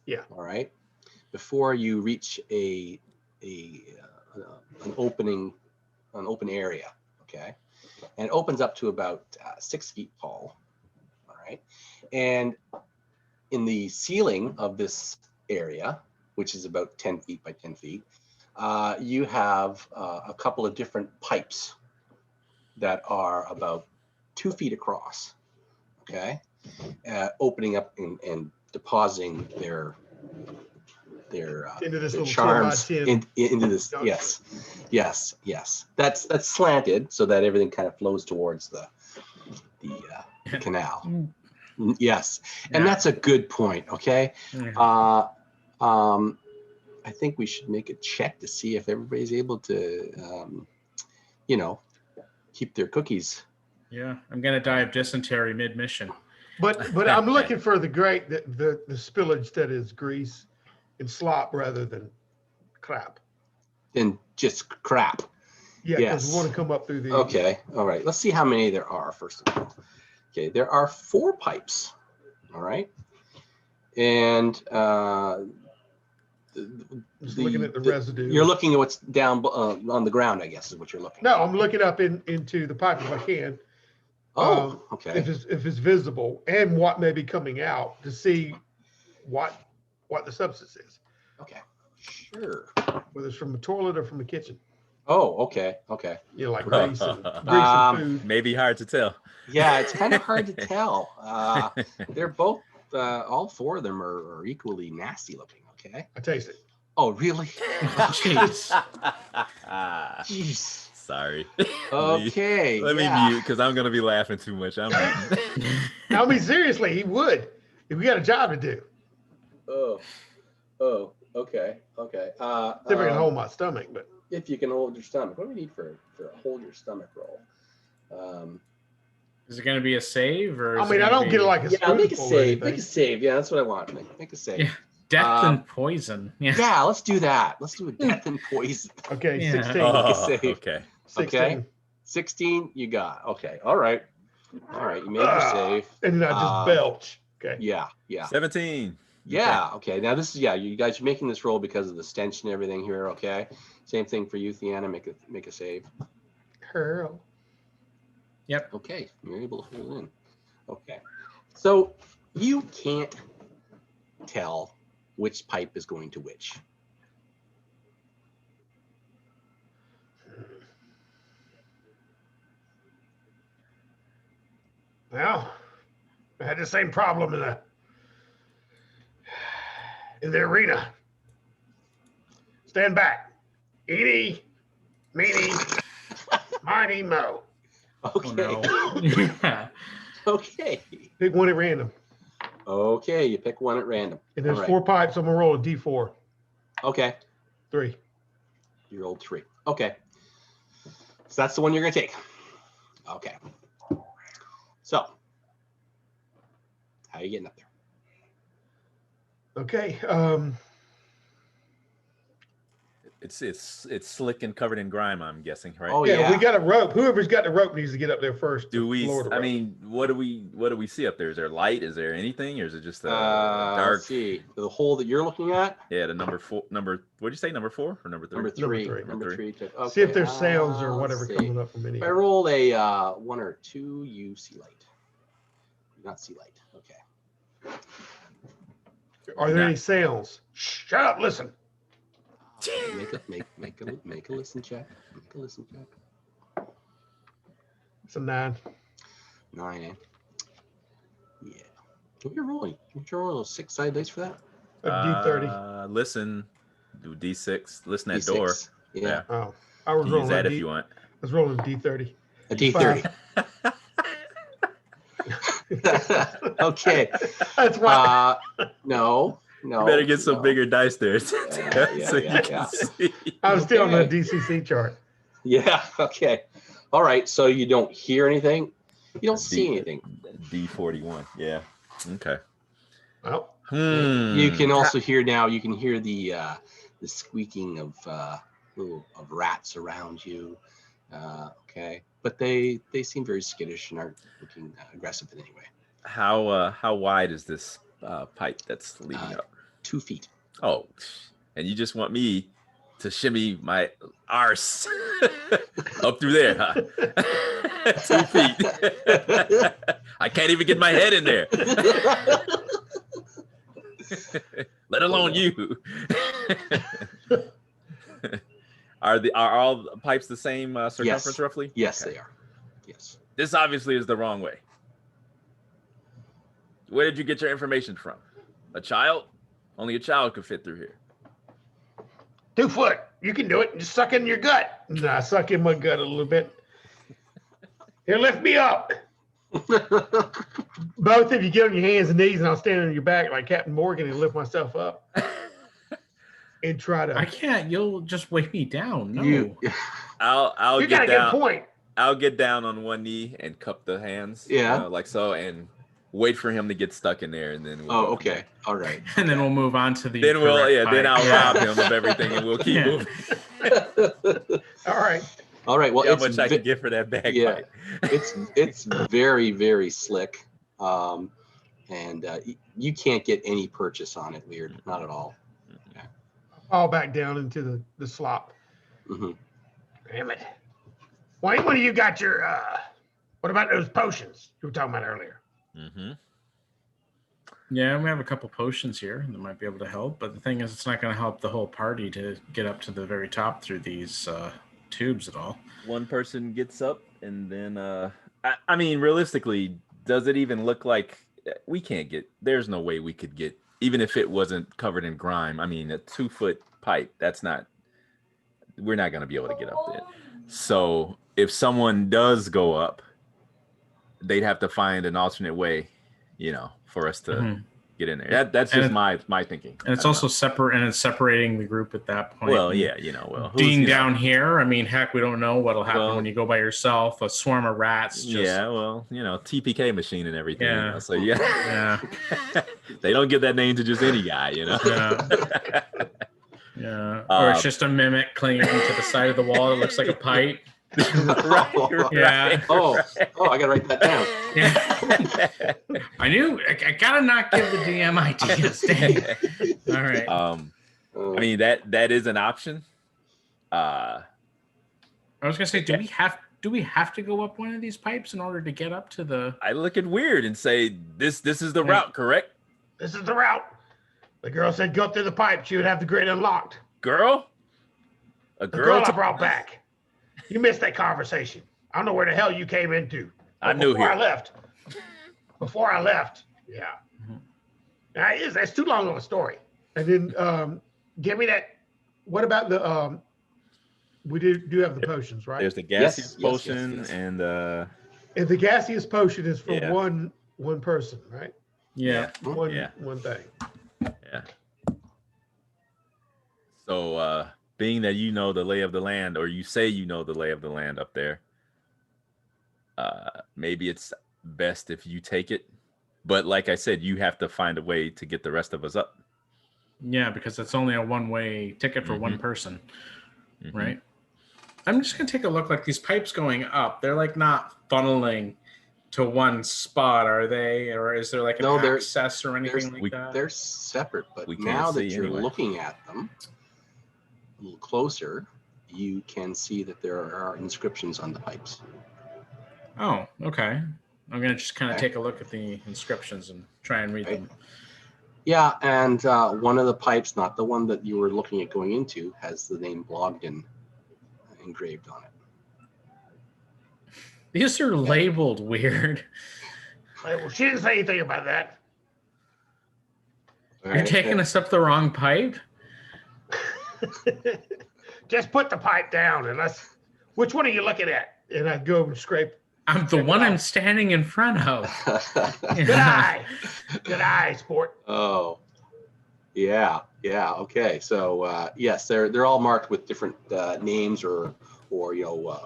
Yeah. All right. Before you reach an open area. Okay. And it opens up to about 6 feet tall. All right. And in the ceiling of this area, which is about 10 feet by 10 feet, you have a couple of different pipes that are about 2 feet across. Okay. Opening up and depositing their Into this little charms 10 by 10. into this. Yes. That's slanted so that everything kind of flows towards the canal. Yes, and Yeah. that's a good point. Okay. Yeah. I think we should make a check to see if everybody's able to, keep their cookies. Yeah, I'm gonna die of dysentery mid-mission. But I'm looking for the great the spillage that is grease and slop rather than crap. And just crap. Yeah, because Yes. we want to come up through the. Okay. All right. Let's see how many there are, first of all. Okay. There are 4 pipes. All right. And Just looking at the residue. you're looking at what's down on the ground, I guess, is what you're looking No, at. I'm looking up into the pipe if I can. Oh, okay. If it's visible and what may be coming out to see what the substance is. Okay. Sure. whether it's from the toilet or from the kitchen. Oh, okay. Okay. You know, like grease and food. Maybe hard to tell. Yeah, it's kind of hard to tell. They're both, all four of them are equally nasty looking. Okay. I taste it. Oh, really? Jeez. Jeez. Sorry. Okay. Let me yeah. mute because I'm gonna be laughing too much. I'm muting. I mean, seriously, he would if we got a job to do. Oh. Okay. Okay. See if I can hold my stomach, but If you can hold your stomach. What do we need for a hold your stomach roll? Is it going to be a save or? I mean, I don't get it like a Yeah, make a spoonful or save. Make anything. a save. Yeah, that's what I want. Make a save. Yeah. Death and poison. Yeah. Yeah, let's do that. Let's do a death and poison. Okay, Yeah. 16. Make a Oh, save. okay. 16. Okay. 16, you got. Okay. All right. All right. You made your save. And then I just belch. Okay. Yeah. Yeah. 17. Yeah. Okay. Now this is you guys are making this roll because of the stench and everything here. Okay. Same thing for you, Theana. Make a save. Hurl. Yep. Okay. You're able to hold in. Okay. So you can't tell which pipe is going to which. Well, I had the same problem in the arena. Stand back. Eeny, meeny, miny, mo. Okay. Oh, no. Yeah. Okay. Pick one at random. Okay. You pick one at random. And there's All right. 4 pipes. I'm going to roll a D4. Okay. 3. You rolled 3. Okay. So that's the one you're going to take. Okay. So, how are you getting up there? Okay. It's slick and covered in grime, I'm guessing, right? Oh, yeah, yeah. we got a rope. Whoever's got the rope needs to get up there first. Do to we? lower the I rope. mean, what do we see up there? Is there light? Is there anything, or is it just a Let's dark? see. The hole that you're looking at? Yeah, the number 4. What'd you say? Number 4 or number 3? Number 3. three. Number 3. Okay. See if there's sounds or let's whatever see. coming up from any. If I roll a 1 or 2, you see light. You not see light. Okay. Are there Nah. any sounds? Shut up. Listen. Make a listen check. Make a listen check. It's a 9. 9, eh? Yeah. What are you rolling? You're rolling 6 side dice for that? A D30. Listen, do D6. Listen at D6. door. Yeah. Oh, I was You rolling use that a if D. you want. I was rolling a D30. A D30. Okay. That's why. No. You better get some no. bigger dice there Yeah, so you yeah. can see. I was still on the Okay. DCC chart. Yeah. Okay. All right. So you don't hear anything. You don't see anything. D41. Yeah. Okay. Well, You can also hear now. You can hear the squeaking of rats around you. Okay, but they seem very skittish and aren't looking aggressive in any way. How wide is this pipe that's leading up? 2 feet. Oh, and you just want me to shimmy my arse up through there, huh? 2 feet. I can't even get my head in there. Let alone you. Are all the pipes the same circumference Yes. roughly? Yes, Okay. they are. Yes. This obviously is the wrong way. Where did you get your information from? A child? Only a child could fit through here. 2 foot. You can do it. Just suck in your gut. And I suck in my gut a little bit. Here, lift me up. Both of you get on your hands and knees, and I'll stand on your back like Captain Morgan and lift myself up. And try to. I can't. You'll just weigh me down. No. I'll You get got a down. good point. I'll get down on one knee and cup the hands. Yeah. Like so, and wait for him to get stuck in there, and then we'll Oh, go from okay. there. All right. And then we'll move on to the. Then we'll correct then pipe. I'll rob him of everything, and we'll keep Yeah. moving. All right. All right. Well, How it's much I can get for that bagpipe? yeah. it's very, very slick, and you can't get any purchase on it. Weird, not at all. Fall back down into the slop. Hmm. Damn it. Why one of you got your what about those potions you were talking about earlier? Mm-hmm. Yeah, we have a couple potions here that might be able to help, but the thing is, it's not going to help the whole party to get up to the very top through these tubes at all. One person gets up, and then I mean, realistically, does it even look like we can't get? There's no way we could get, even if it wasn't covered in grime. I mean, a 2-foot pipe. That's not. We're not going to be able to get up there. So if someone does go up, they'd have to find an alternate way, for us to get in there. That's just my thinking. And it's also separate, and it's separating the group at that point. Well, yeah, being down here, I mean, heck, we don't know what'll happen when you go by yourself. A swarm of rats. Yeah, well, TPK machine and everything. Yeah. So yeah. They don't give that name to just any guy, Yeah. Yeah. Or it's just a mimic clinging to the side of the wall that looks like a pipe. Right. Yeah. Oh, I gotta write that down. Yeah. I gotta not give the DM ideas. Dang. All right. I mean that is an option. I was gonna say, do we have to go up one of these pipes in order to get up to the? I look at weird and say, this is the route, correct? This is the route. The girl said go through the pipe. She would have the grate unlocked. Girl? The girl I brought back. You missed that conversation. I don't know where the hell you came into. I'm new here. Before I left. Yeah. Now, that's too long of a story. And then give me that. What about the we do have the potions, right? There's the gaseous Yes, potion yes. and And the gaseous potion is for one person, right? Yeah. One thing. Yeah. So being that you know the lay of the land, or you say you know the lay of the land up there, maybe it's best if you take it. But like I said, you have to find a way to get the rest of us up. Yeah, because it's only a one-way ticket for one person, right? I'm just gonna take a look. Like these pipes going up, they're like not funneling to one spot, are they? Or is there like an access or anything like that? They're separate, but We can't now that see you're anyway. looking at them a little closer, you can see that there are inscriptions on the pipes. Oh, okay. I'm gonna just kind of take a look at the inscriptions and try and read them. Yeah, and one of the pipes, not the one that you were looking at going into, has the name Blogdin engraved on it. These are labeled weird. Well, she didn't say anything about that. You're taking us up the wrong pipe? Just put the pipe down and which one are you looking at? And I go and scrape. I'm the one I'm standing in front of. Good eye. Good eye, sport. Oh, yeah, okay. So yes, they're all marked with different names or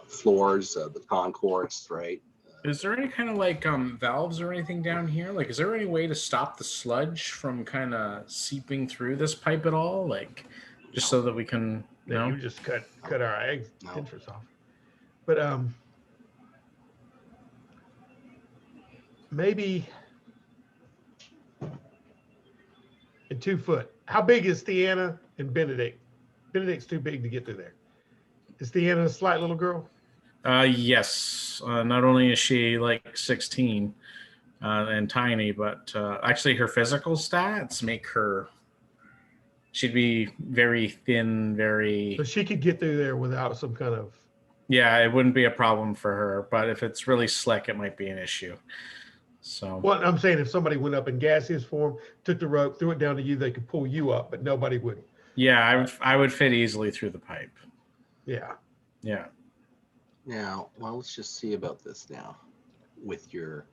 floors, the concourse, right? Is there any kind of like valves or anything down here? Like, is there any way to stop the sludge from kind of seeping through this pipe at all? Like, just so that we can, You just cut our entrance off. But maybe in 2 foot. How big is Theana and Benedict? Benedict's too big to get through there. Is Theana a slight little girl? Yes. Not only is she like 16 and tiny, but actually her physical stats make her. She'd be very thin, So she could get through there without some kind of. Yeah, it wouldn't be a problem for her, but if it's really slick, it might be an issue. So. Well, I'm saying if somebody went up in gaseous form, took the rope, threw it down to you, they could pull you up, but nobody would. Yeah, I would fit easily through the pipe. Yeah. Yeah. Now, well, let's just see about this now. With your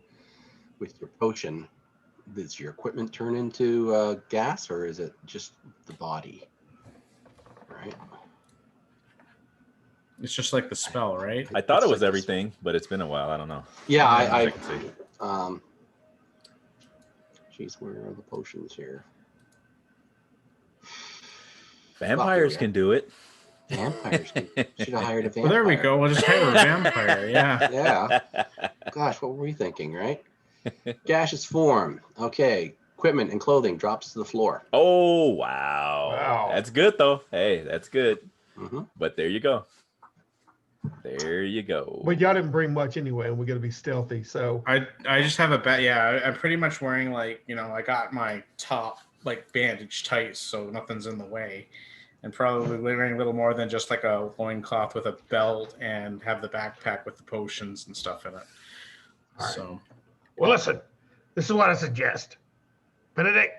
potion, does your equipment turn into gas, or is it just the body? Right. It's just like the spell, right? I thought it was everything, but it's been a while. I don't know. Yeah, I can see. Geez, where are the potions here? Vampires can do it. Vampires should have hired a vampire. Well, there we go. We'll just hire a vampire. Yeah. Yeah. Gosh, what were we thinking, right? Gaseous form. Okay. Equipment and clothing drops to the floor. Oh, wow. That's good, though. Hey, that's good. Mm-hmm. But there you go. There you go. But y'all didn't bring much anyway, and we're gonna be stealthy. So I just have a bet. Yeah, I'm pretty much wearing like I got my top like bandaged tight so nothing's in the way, and probably wearing a little more than just like a loincloth with a belt, and have the backpack with the potions and stuff in it. All right. So well, listen. This is what I suggest. Benedict,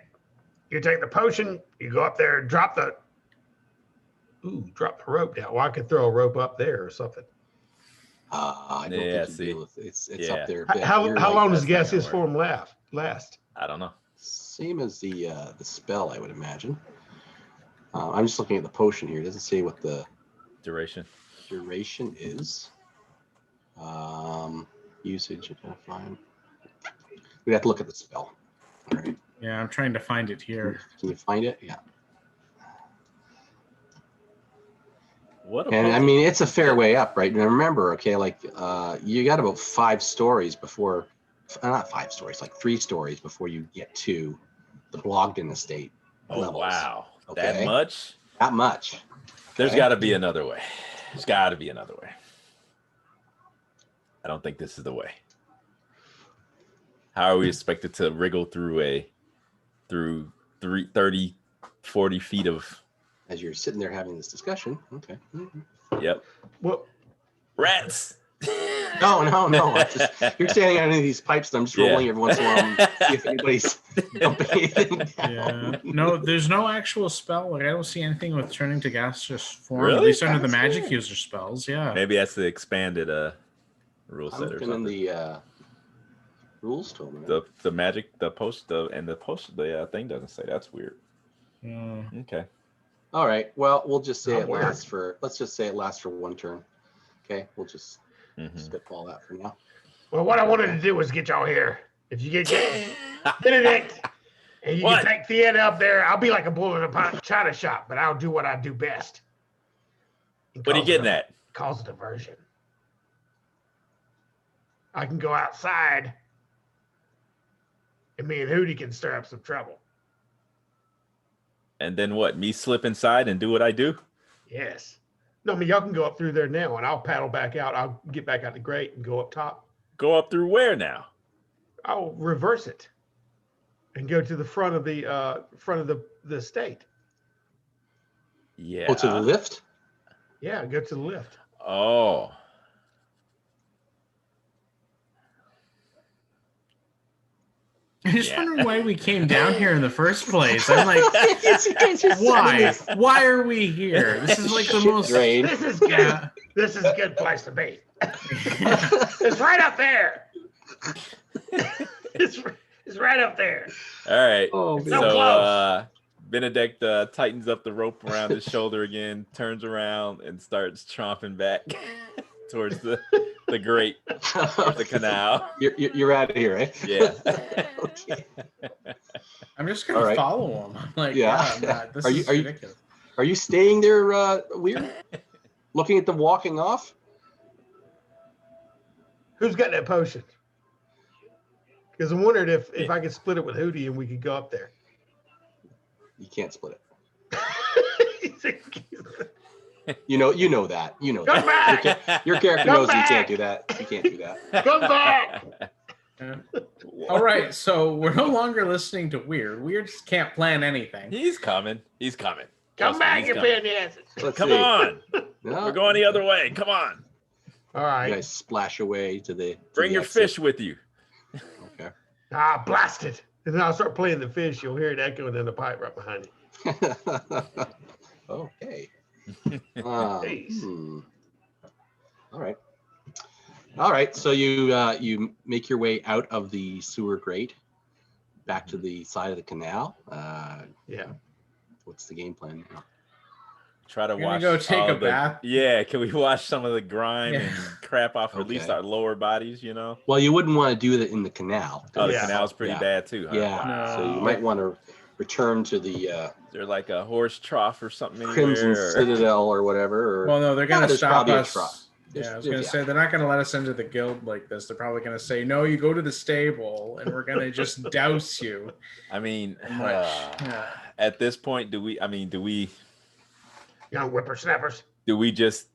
you take the potion. You go up there, drop the rope down. Well, I could throw a rope up there or something. I don't Yeah, think you deal with it's Yeah. up there. a bit. How You're long does that's not gaseous gonna form last? I don't know. Same as the spell, I would imagine. I'm just looking at the potion here. It doesn't say what the Duration. duration is. Usage, identifying. We have to look at the spell. All right. yeah, I'm trying to find it here. Can you find it? Yeah. What a And I potion. mean, it's a fair way up, right? And remember, okay, like you got about 5 stories before, not 5 stories, like 3 stories before you get to the Blogdin estate. Oh levels. wow. Okay. That much? That much. There's Okay. got to be another way. There's got to be another way. I don't think this is the way. How are we expected to wriggle through 30, 40 feet of? As you're sitting there having this discussion. Okay. Yep. Well, Rats. No. You're standing underneath these pipes, and I'm just rolling every once in a while and see if anybody's dumping anything down. Yeah, no, there's no actual spell. Like I don't see anything with turning to gaseous form. At Really? least under the That's magic weird. user spells. Yeah. Maybe that's the expanded rule I'm set or looking in something. the rules to them. The magic, the thing doesn't say. That's weird. Mm. Okay. All right. Well, we'll just say Oh, it weird. lasts for. Let's just say it lasts for 1 turn. Okay. We'll just Mhm. spitball that for now. well, what I wanted to do was get y'all here. If you get Benedict and you What? can take Theater up there, I'll be like a bull in a china shop, but I'll do what I do best. And What are you cause getting a- at? Cause a diversion. I can go outside, and me and Hootie can stir up some trouble. And then what? Me slip inside and do what I do? Yes. No, I mean, y'all can go up through there now, and I'll paddle back out. I'll get back out the grate and go up top. Go up through where now? I'll reverse it and go to the front of the estate. Yeah. Oh, to the lift? Yeah, go to the lift. Oh. I just Yeah. wondering why we came down here in the first place. I'm like, You guys are why? Why are we here? This is like the Shit most. drain. This is good. Yeah. This is a good place to be. It's right up there. It's right up there. All right. Oh, So man. So close. Benedict tightens up the rope around his shoulder again, turns around and starts tromping back towards the grate of the canal. You're out of here, eh? Yeah. Okay. I'm just gonna All right. follow him. I'm like, Yeah. yeah, man, this Are you- is are you- ridiculous. Are you staying there, Weird? Looking at them walking off? Who's got that potion? Because I wondered if I could split it with Hootie and we could go up there. You can't split it. You know that. You know Come that. back! Your character Come knows you back! can't do that. You can't do that. Come back! Yeah. All right, so we're no longer listening to Weird. Weird just can't plan anything. He's coming. He's coming. Come Trust me, back, he's you coming. pain in the asses. Let's Come see. on. No, We're going the other way. Come on. All You right. guys splash away to the. Bring your exit. fish with you. Okay. Blast it. And then I'll start playing the fish. You'll hear it echoing in the pipe right behind you. Okay. Jeez. All right. So you make your way out of the sewer grate, back to the side of the canal. Yeah. What's the game plan now? Try to You're gonna wash. go take all a the- bath? Yeah. Can we wash some of the grime Yeah. and crap off, or at least Okay. our lower bodies? You know. Well, you wouldn't want to do that in the canal. Oh, the Yeah. canal's pretty Yeah. bad too. Huh? Yeah. Wow. So you No. might want to return to the Is there like a horse trough or something Crimson anywhere? Citadel or whatever. Or, Well, no, they're gonna there's stop probably a us. trough. Yeah, I was There's- gonna say they're not gonna let us into the guild like this. They're probably gonna say, "No, you go to the stable, and we're gonna just douse you." I mean, Which, yeah. at this point, do we Young whippersnappers. just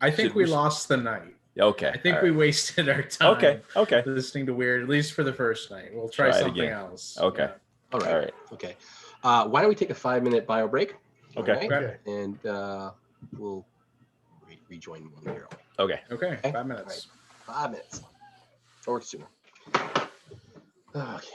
I think Should we we- lost the night. Okay. I think all we right. wasted our time Okay. listening to weird, at least for the first night. We'll try Try it something again. else. Okay. Yeah. All right. All right. Okay. Why don't we take a 5-minute bio break? All Okay. right? Okay. And we'll rejoin momentarily. Okay. Okay. Okay. 5 minutes. 5 minutes or sooner. Okay.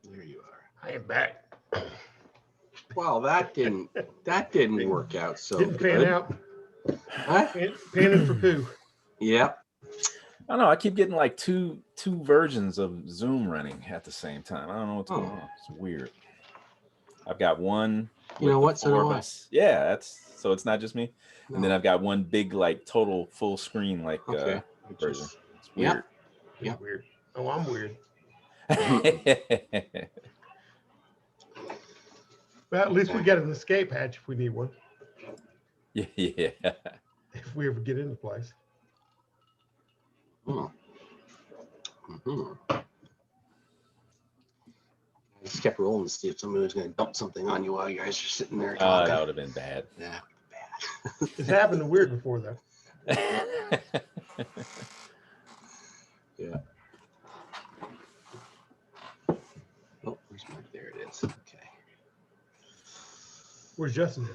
There you are. I am back. Well, that didn't work out so Didn't good. pan out. Huh? Panning for poo. Yep. I don't know. I keep getting like two versions of Zoom running at the same time. I don't know what's going on. It's weird. I've got one. You know with the what? So four do of I. us. Yeah, that's so it's not just me. And then No. I've got one big like total full screen like Okay. version. Just- It's Yep. weird. Yeah. Weird. Oh, I'm weird. Well, at least we got an escape hatch if we need one. Yeah. If we ever get into place. Hmm. Mhm. I just kept rolling to see if somebody was going to dump something on you while you guys are sitting there Oh, talking. that would have been bad. Yeah, bad. It's happened to weird before though. Yeah. Oh, where's my? There it is. Okay. Where's Justin?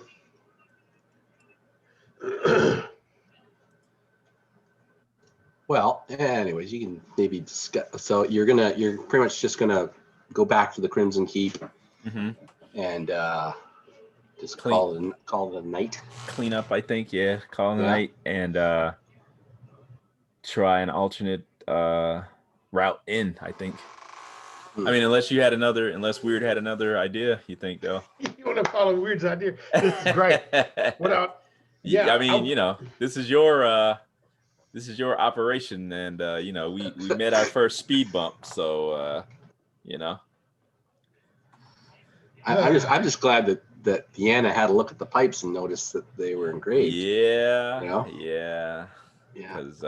Well, anyways, you can maybe discuss. So you're pretty much just gonna go back to the Crimson Keep hmm and just Clean. call it a night. Clean up, I think. Yeah, call it a Yeah. night and try an alternate route in. I think. I mean, unless Weird had another idea, you think though? You want to follow Weird's idea? This is great. What Yeah, I mean, this is your operation, and we met our first speed bump, so I'm just glad that Deanna had a look at the pipes and noticed that they were engraved. yeah, Yeah. because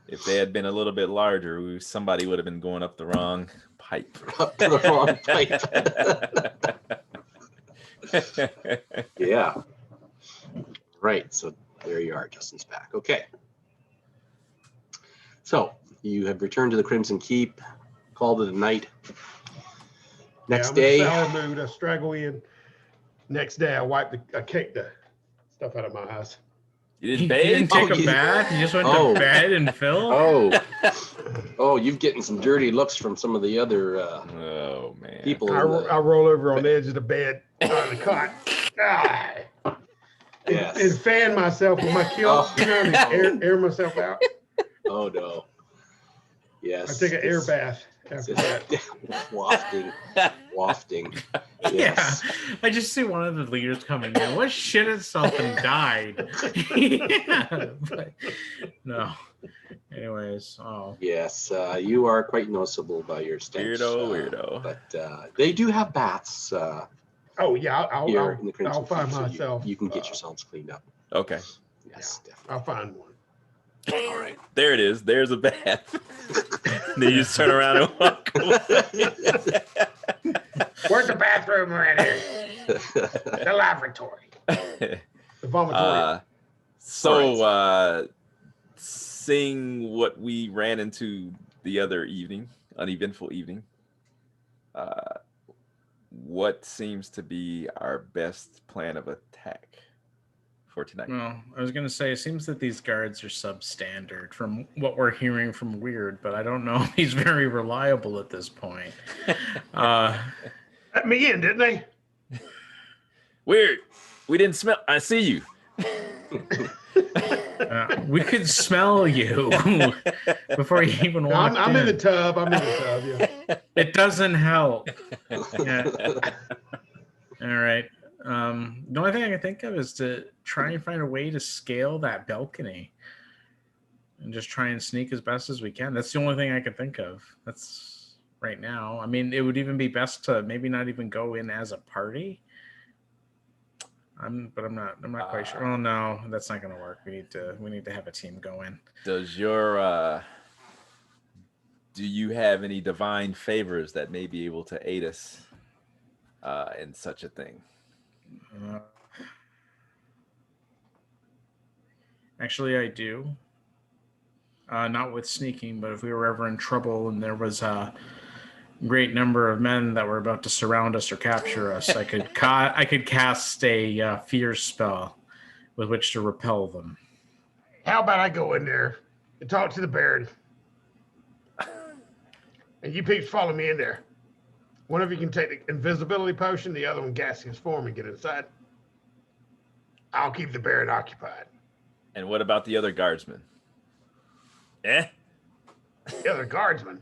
if they had been a little bit larger, somebody would have been going up the wrong pipe. Up to the wrong pipe. Yeah. Right. So there you are. Justin's back. Okay. So you have returned to the Crimson Keep, called it a night. Next I'm day, in sour mood. I straggle in. Next day, I wipe I kick the stuff out of my eyes. You You didn't bathe? didn't take Oh, a you- bath. You just went Oh. to bed and Phil. oh, you're getting some dirty looks from some of the other Oh man. people. I roll over on the edge of the bed, on the cot. Ah. Yes. And fan myself with my kilt, Oh. and air myself out. Oh no. Yes. I take an air bath after that. Wafting. Yeah, Yes. I just see one of the leaders coming in. What shit itself and died? Yeah, but no. Anyways, Yes. You are quite noticeable by your stench. Weirdo. But they do have baths Oh yeah, here in the Crimson I'll find Keep, so myself. you can get yourselves cleaned up. Okay. Yes, definitely. I'll find one. All right. There it is. There's a bath. Then you just turn around and walk away. Where's the bathroom around here? The lavatory. The vomitorium. Seeing what we ran into the other evening, uneventful evening, what seems to be our best plan of attack for tonight? well, I was gonna say it seems that these guards are substandard from what we're hearing from Weird, but I don't know if he's very reliable at this point. Let me in, didn't they? Weird. We didn't smell. I see you. We could smell you before you even No, walked I'm in the tub. I'm in the tub. Yeah. It doesn't help. Yeah. All right. The only thing I can think of is to try and find a way to scale that balcony and just try and sneak as best as we can. That's the only thing I can think of. That's right now. I mean, it would even be best to maybe not even go in as a party. I'm not quite sure. Oh no, that's not going to work. We need to have a team go in. Does do you have any divine favors that may be able to aid us in such a thing? Actually, I do. Not with sneaking, but if we were ever in trouble and there was a great number of men that were about to surround us or capture us, I could cast a fear spell with which to repel them. How about I go in there and talk to the Baron, and you peeps follow me in there. One of you can take the invisibility potion, the other one gaseous form, and get inside. I'll keep the Baron occupied. And what about the other guardsmen? The other guardsman.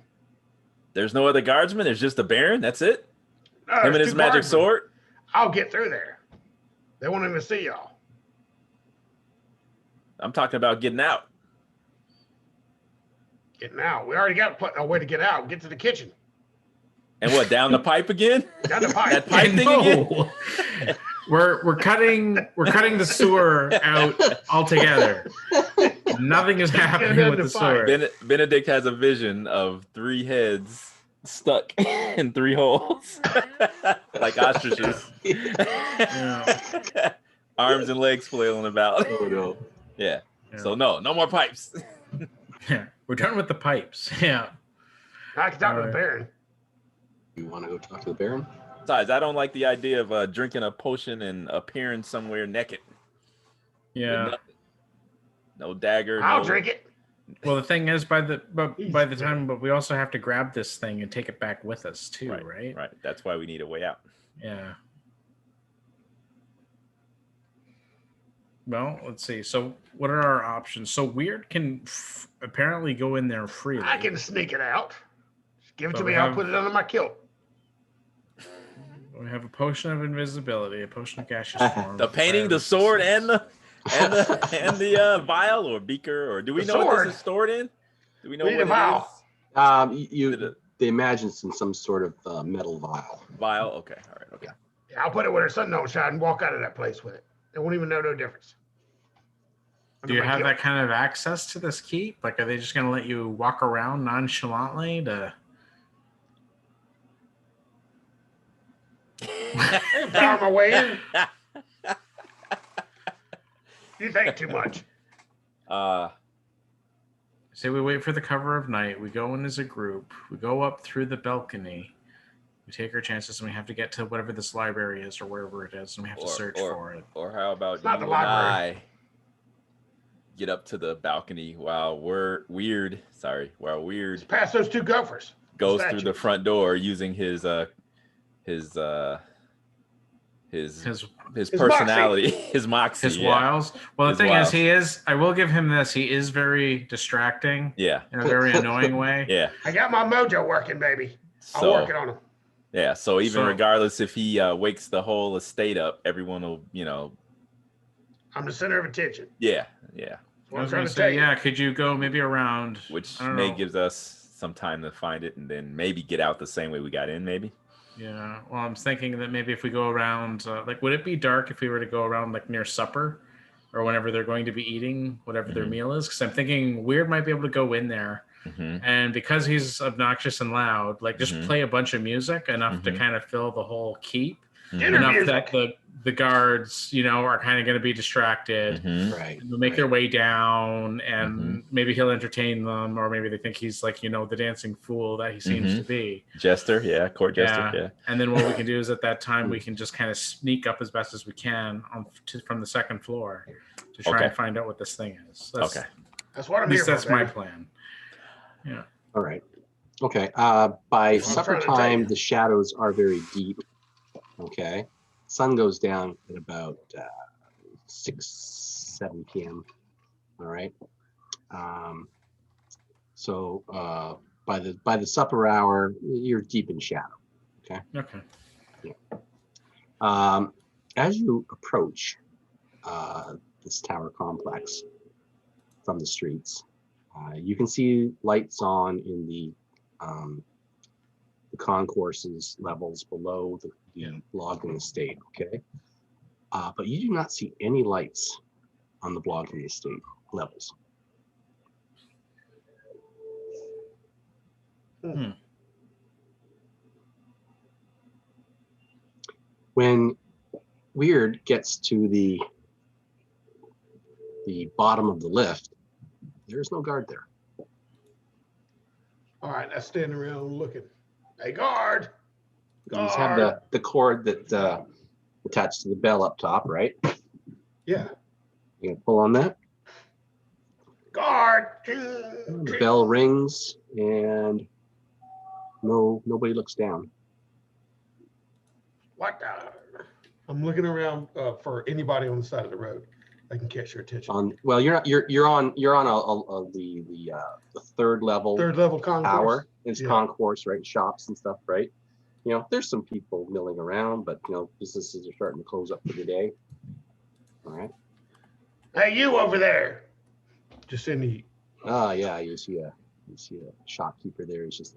There's no other guardsmen. There's just the Baron. That's it. No, Him and there's his two magic guardsmen. sword. I'll get through there. They won't even see y'all. I'm talking about getting out. Getting out. We already got a way to get out. Get to the kitchen. And what? Down the pipe again? Down the pipe. That pipe thing again? No. We're cutting the sewer out altogether. Nothing is happening with the sewer. Benedict has a vision of 3 heads stuck in 3 holes, like ostriches. Yeah. Arms and legs flailing about. Oh no. Yeah. Yeah. So no more pipes. Yeah. We're done with the pipes. Yeah. I can talk to the Alright. Baron. You want to go talk to the Baron? Besides, I don't like the idea of drinking a potion and appearing somewhere naked. With Yeah. nothing. No dagger. I'll no... drink it. Well, the thing is, by the time, but we also have to grab this thing and take it back with us too, right? Right. That's why we need a way out. Yeah. Well, let's see. So, what are our options? So, Weird can apparently go in there freely. I can sneak it out. Just give it But to we me. I'll have- put it under my kilt. We have a potion of invisibility, a potion of gaseous form. The painting, the fire sword, resistance. and the vial or beaker, or do we The know what sword. this is stored in? Do we know We need what a it vial. You they imagine it's in some sort of metal vial. is? Vial. Okay. All right. Okay. Yeah, I'll put it where the sun don't shine and walk out of that place with it. They won't even know no difference. Do you Under my have kilt. that kind of access to this keep? Like, are they just going to let you walk around nonchalantly to? I can power my way in. You think too much. Say we wait for the cover of night. We go in as a group. We go up through the balcony. We take our chances, and we have to get to whatever this library is or wherever it is, and we have to search for it. Or how about It's not you the and library. I get up to the balcony while Weird Let's pass those two gophers. goes through the Statues. front door using his personality, his moxie, His wiles. Well, the His thing wiles. is, I will give him this. He is very distracting Yeah, in a very annoying way. yeah. I got my mojo working, baby. I'm So working on him. yeah, so even So- regardless if he wakes the whole estate up, everyone will, I'm the center of attention. yeah. That's I what I'm was trying going to to tell say, you. yeah, could you go maybe around? Which I don't may know. gives us some time to find it and then maybe get out the same way we got in, maybe. Yeah, well, I'm thinking that maybe if we go around, would it be dark if we were to go around like near supper or whenever they're going to be eating whatever their Mhm. meal is? Because I'm thinking Weird might be able to go in there, Mm-hmm. and because he's obnoxious and loud, like just Mhm. play a bunch of music enough to Mhm. kind of fill the whole keep, Dinner enough music. that the guards, are kind of going to be distracted. Right. And they'll make their way down, and Mm-hmm. maybe he'll entertain them, or maybe they think he's like, the dancing fool that he seems Mhm. to be. Jester, yeah, court jester, yeah. And then what we can do is at that time we can just kind of sneak up as best as we can from the second floor to try Okay. and find out what this thing is. That's, Okay. That's what At I'm here least for. that's my baby. plan. Yeah. All right. Okay. By That's what I'm supper trying to tell time, you. the shadows are very deep. Okay. Sun goes down at about 6-7 p.m. All right. So by the supper hour, you're deep in shadow. Okay. As you approach this tower complex from the streets, you can see lights on in the concourses levels below the Blogdin estate. Okay, but you do not see any lights on the Blogdin estate levels. When Weird gets to the bottom of the lift, there's no guard there. All right, I stand around looking. Hey, guard. You just have the cord that attached to the bell up top, right? Yeah. You can pull on that. Guard. The bell rings and nobody looks down. What? I'm looking around for anybody on the side of the road that can catch your attention. Well, you're on the third level Third level concourse. tower. It's Yeah. concourse, right? Shops and stuff, right? There's some people milling around, but businesses are starting to close up for the day. All right. Hey, you over there. Just in the. Oh yeah, you see a shopkeeper there. He's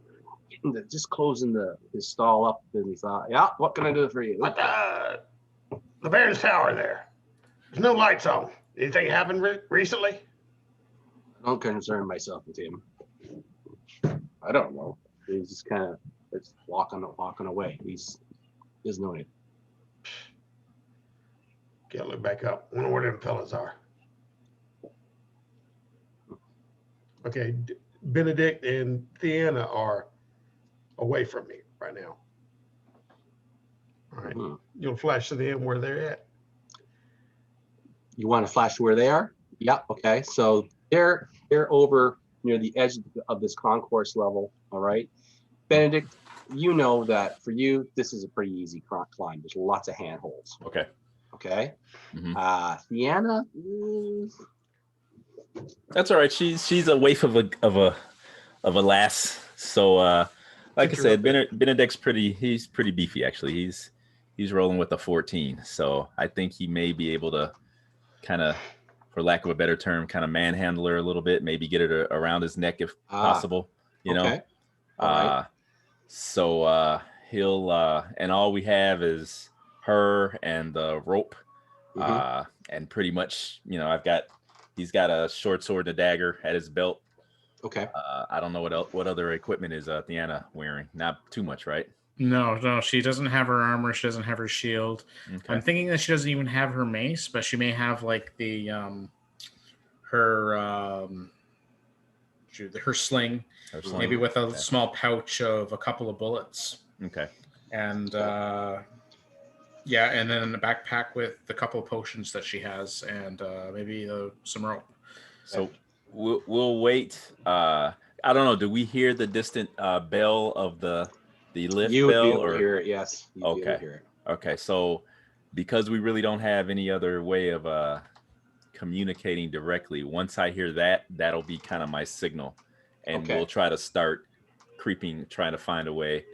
just closing his stall up, and he thought, yeah, what can I do for you? What the Baron's Tower there. There's no lights on. Anything happened recently? I don't concern myself with him. I don't know. He's just kind of walking away. He doesn't know anything. Can't look back up. Wonder where them fellas are. Okay, Benedict and Theana are away from me right now. All right, you'll flash to them where they're at. You want to flash where they are? Yeah. Okay. So they're over near the edge of this concourse level. All right. Benedict, you know that for you, this is a pretty easy climb. There's lots of handholds. Okay. Okay. Mhm. Theana, That's all right. She's a waif of a lass. So like I Picture said, of it. Benedict's he's pretty beefy actually. He's rolling with a 14. So I think he may be able to kind of, for lack of a better term, kind of manhandle her a little bit, maybe get her around his neck if possible, okay. All right. So he'll and all we have is her and the rope. Mhm. And pretty much, he's got a short sword and a dagger at his belt. Okay. I don't know what other equipment is Theana wearing. Not too much, right? No, she doesn't have her armor. She doesn't have her shield. Okay. I'm thinking that she doesn't even have her mace, but she may have like the her sling, Or something. maybe with a Okay. small pouch of a couple of bullets. Okay. And and then a backpack with a couple of potions that she has, and maybe some rope. So we'll wait. I don't know. Do we hear the distant bell of the lift You would bell? be able Or to hear it, yes. You'd be able to okay. hear it. Okay. So because we really don't have any other way of communicating directly, once I hear that, that'll be kind of my signal, and Okay. we'll try to start trying to find a way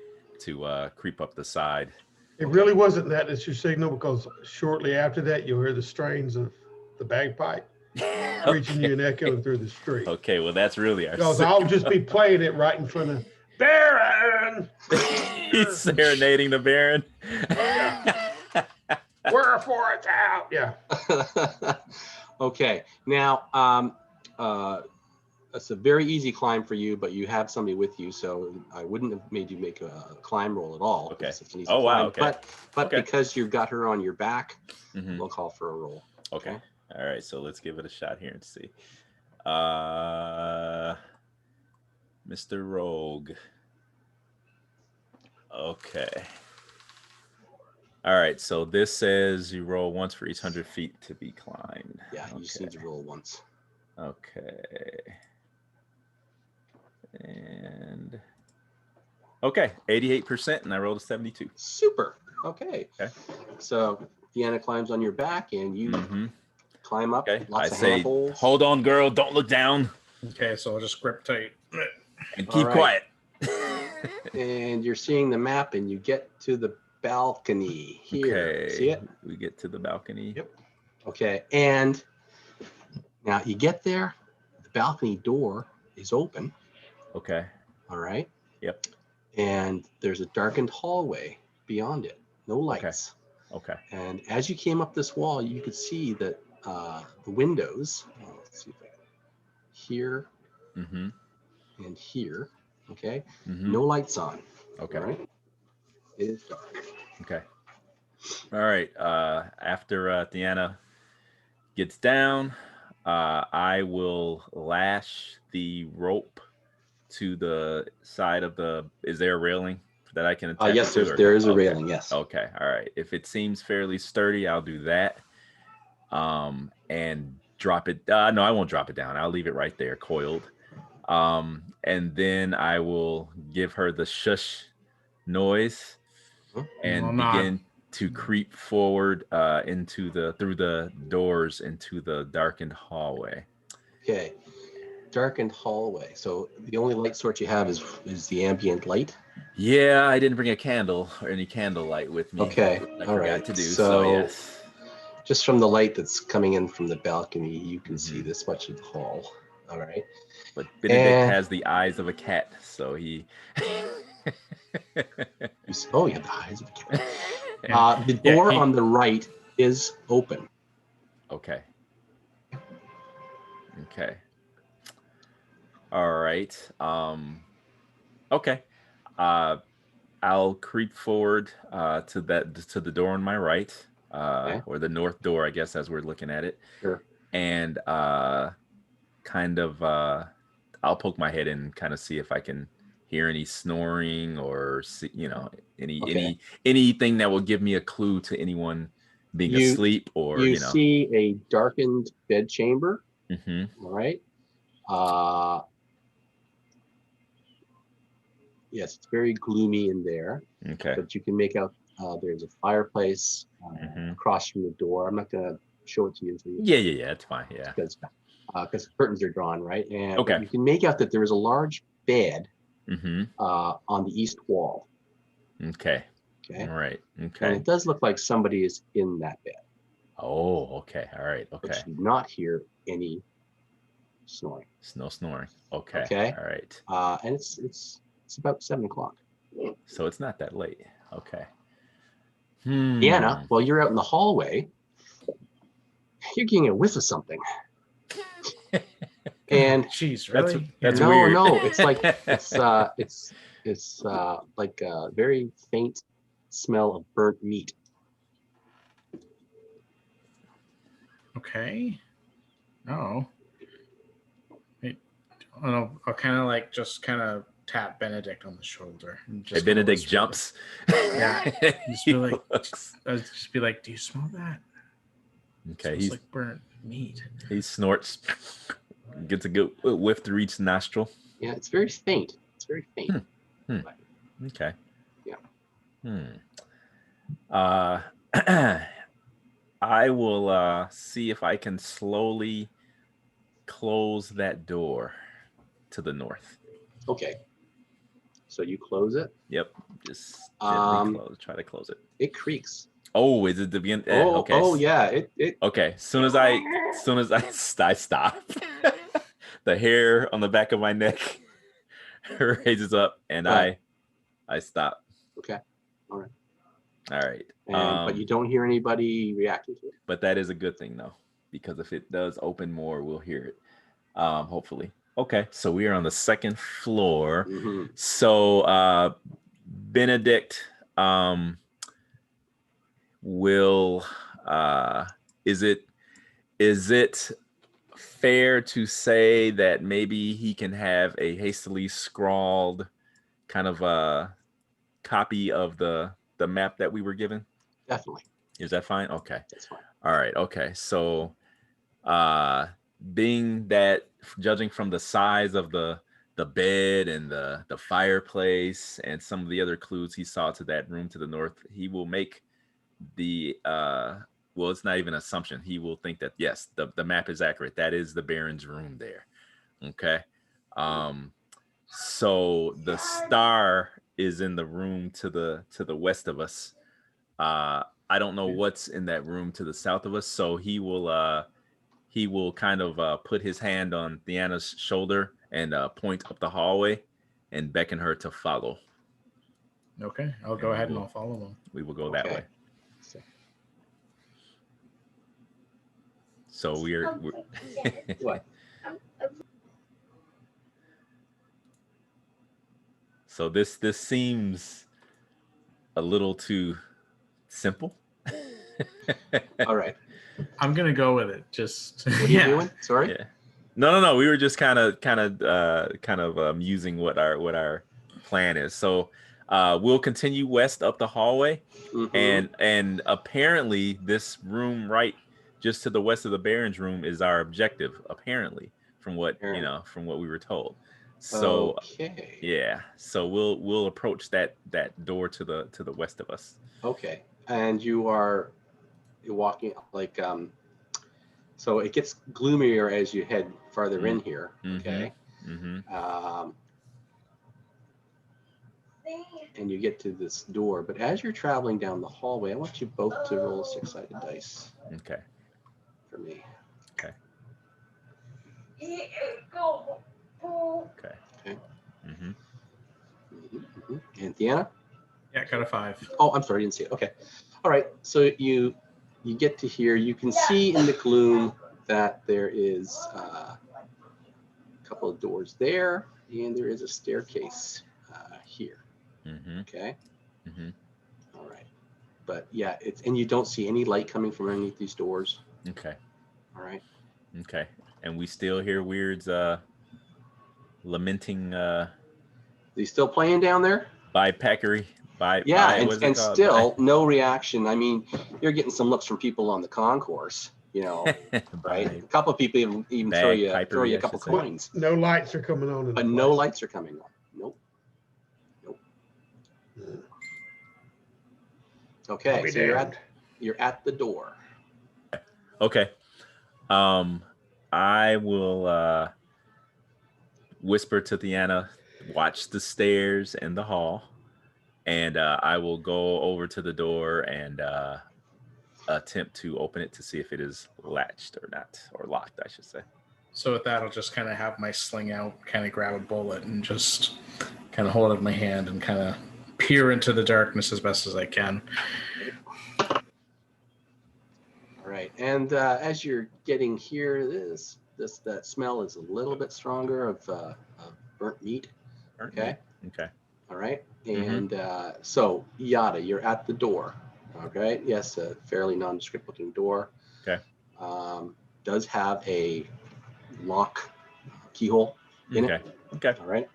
to creep up the side. It really wasn't that it's your signal, because shortly after that, you'll hear the strains of the bagpipe reaching you and echoing through the street. Okay, well, that's really our Because I'll just be playing it right in front of Baron. He's serenading the Baron. Wherefore it's out. Yeah. Okay. Now, it's a very easy climb for you, but you have somebody with you, so I wouldn't have made you make a climb roll at all. Okay. It's an easy Oh, wow, climb. okay. But Okay. because you've got her on your back, Mhm. we'll call for a roll. Okay. All right. So let's give it a shot here and see. Mr. Rogue. Okay. All right. So this says you roll once for each 100 feet to be climbed. Yeah, you just need to roll once. Okay. And okay, 88%, and I rolled a 72. Super. Okay. Okay. So Deanna climbs on your back, and you Mm-hmm. climb up. Okay. Lots I of say, handholds. hold on, girl. Don't look down. Okay, so I'll just grip tight. And All keep right. quiet. And you're seeing the map, and you get to the balcony here. Okay. See it? We get to the balcony. Yep. Okay. And now you get there. The balcony door is open. Okay. All right. Yep. And there's a darkened hallway beyond it. No lights. Okay. And as you came up this wall, you could see that the windows, let's see if I can, here Mm-hmm. and here, okay, Mm-hmm. no lights on. Okay. All right. It is dark. Okay. All right. After Deanna gets down, I will lash the rope to the side of the. Is there a railing that I can attach? Yes, it to, there is a okay. railing. Yes. Okay. All right. If it seems fairly sturdy, I'll do that. And drop it. No, I won't drop it down. I'll leave it right there, coiled. And then I will give her the shush noise and begin to creep forward through the doors into the darkened hallway. Okay. Darkened hallway. So the only light source you have is the ambient light. Yeah, I didn't bring a candle or any candlelight with me. Okay. I All forgot right. to do So yes. just from the light that's coming in from the balcony, you can see this much of the hall. All right. But Benedict has the eyes of a cat, so he. Oh, you have the eyes of a cat. The door on the right is open. Okay. Okay. All right. Okay. I'll creep forward to the door on my right, or the north door, I guess, as we're looking at it. Sure. And kind of, I'll poke my head in and kind of see if I can hear any snoring or see, anything that will give me a clue to anyone being asleep or you see a darkened bed chamber. Mm-hmm. All right. Yes, it's very gloomy in there. Okay. But you can make out there's a fireplace across from the door. I'm not gonna show it to you. Yeah, it's fine. Yeah. Because the curtains are drawn, right? And okay. You can make out that there is a large bed on the east wall. Okay. Okay. All right. Okay. And it does look like somebody is in that bed. Oh, okay. All right. Okay. But you do not hear any snoring. No snoring. Okay. Okay. All right. And it's about 7 o'clock. So it's not that late. Okay. Deanna, while you're out in the hallway, you're getting a whiff of something. And jeez, really? That's weird. No, it's like it's like a very faint smell of burnt meat. Okay. Oh. Wait. I'll kind of like just kind of tap Benedict on the shoulder. And Hey, just kinda Benedict whisper. jumps. Yeah. Just He be like, looks. just be like, do you smell that? Okay, Smells like burnt meat. he snorts, gets a good whiff through each nostril. Yeah, it's very faint. It's very faint. Okay. Yeah. I will see if I can slowly close that door to the north. Okay. So you close it. Yep. Just gently try to close it. It creaks. Oh, is it the beginning? Oh, okay. oh yeah. It Okay. As soon as I stop, the hair on the back of my neck raises up, and I stop. Okay. All right. All right. But you don't hear anybody reacting to it. But that is a good thing, though, because if it does open more, we'll hear it. Hopefully. Okay. So we are on the second floor. Mm-hmm. So Benedict will. Is it fair to say that maybe he can have a hastily scrawled kind of a copy of the map that we were given? Definitely. Is that fine? Okay. That's fine. All right. Okay. So being that, judging from the size of the bed and the fireplace and some of the other clues he saw to that room to the north, he will make the well, it's not even an assumption. He will think that yes, the map is accurate. That is the Baron's room there. Okay. So the star is in the room to the west of us. I don't know what's in that room to the south of us. So he will kind of put his hand on Deanna's shoulder and point up the hallway and beckon her to follow. Okay, I'll go ahead and I'll follow them. We will go that way. So we're What? So this seems a little too simple. All right. I'm gonna go with it. Just What are you doing? Sorry. Yeah. No. We were just kind of musing what our plan is. So we'll continue west up the hallway, Mm-hmm. and apparently this room right just to the west of the Baron's room is our objective. Apparently, from what from what we were told. So okay. yeah, so we'll approach that door to the west of us. Okay. And you're walking like so it gets gloomier as you head farther in here. Okay. And you get to this door, but as you're traveling down the hallway, I want you both to roll 6-sided dice. Okay. For me. Okay. Okay. Okay. And Deanna? Yeah, got a 5. Oh, I'm sorry, I didn't see it. Okay. All right. So you get to here. You can see in the gloom that there is a couple of doors there, and there is a staircase here. Okay. All right. But yeah, and you don't see any light coming from underneath these doors. Okay. All right. Okay. And we still hear Weird's lamenting. Is still playing down there? Bypackery. And still no reaction. I mean, you're getting some looks from people on the concourse, right? A couple of people even throw you a couple coins. No lights are coming on. But no lights are coming on. Nope. Okay, so you're at the door. Okay. I will whisper to Deanna, watch the stairs and the hall, and I will go over to the door and attempt to open it to see if it is latched or not, or locked, I should say. So with that, I'll just kind of have my sling out, kind of grab a bullet, and just kind of hold it in my hand and kind of peer into the darkness as best as I can. All right, and as you're getting here, that smell is a little bit stronger of burnt meat. Okay. Okay. All right, and so Yada, you're at the door. Okay. Yes, a fairly nondescript looking door. Okay. Does have a lock keyhole. in Okay. it. Okay. All right.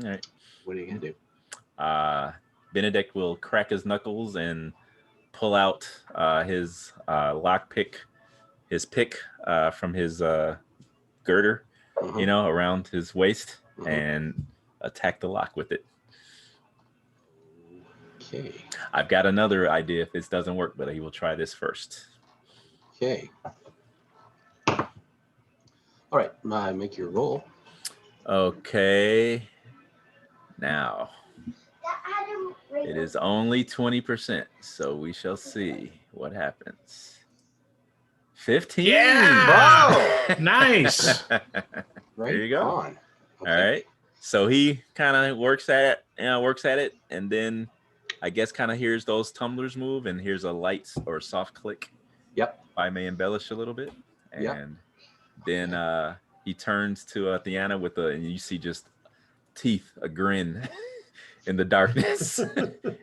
All right. What are you gonna do? Benedict will crack his knuckles and pull out his lockpick, his pick from his girder, Mhm. around his waist, Mhm. and attack the lock with it. Okay. I've got another idea if this doesn't work, but he will try this first. Okay. All right. Make your roll. Okay. Now, it is only 20%, so we shall see what happens. 15. Yeah! Nice. Right. There you go. On. Okay. All right. So he kind of works at it, and then I guess kind of hears those tumblers move and hears a light or soft click. Yep. If I may embellish a little bit. And Yep. then he turns to Theana and you see just teeth, a grin in the darkness.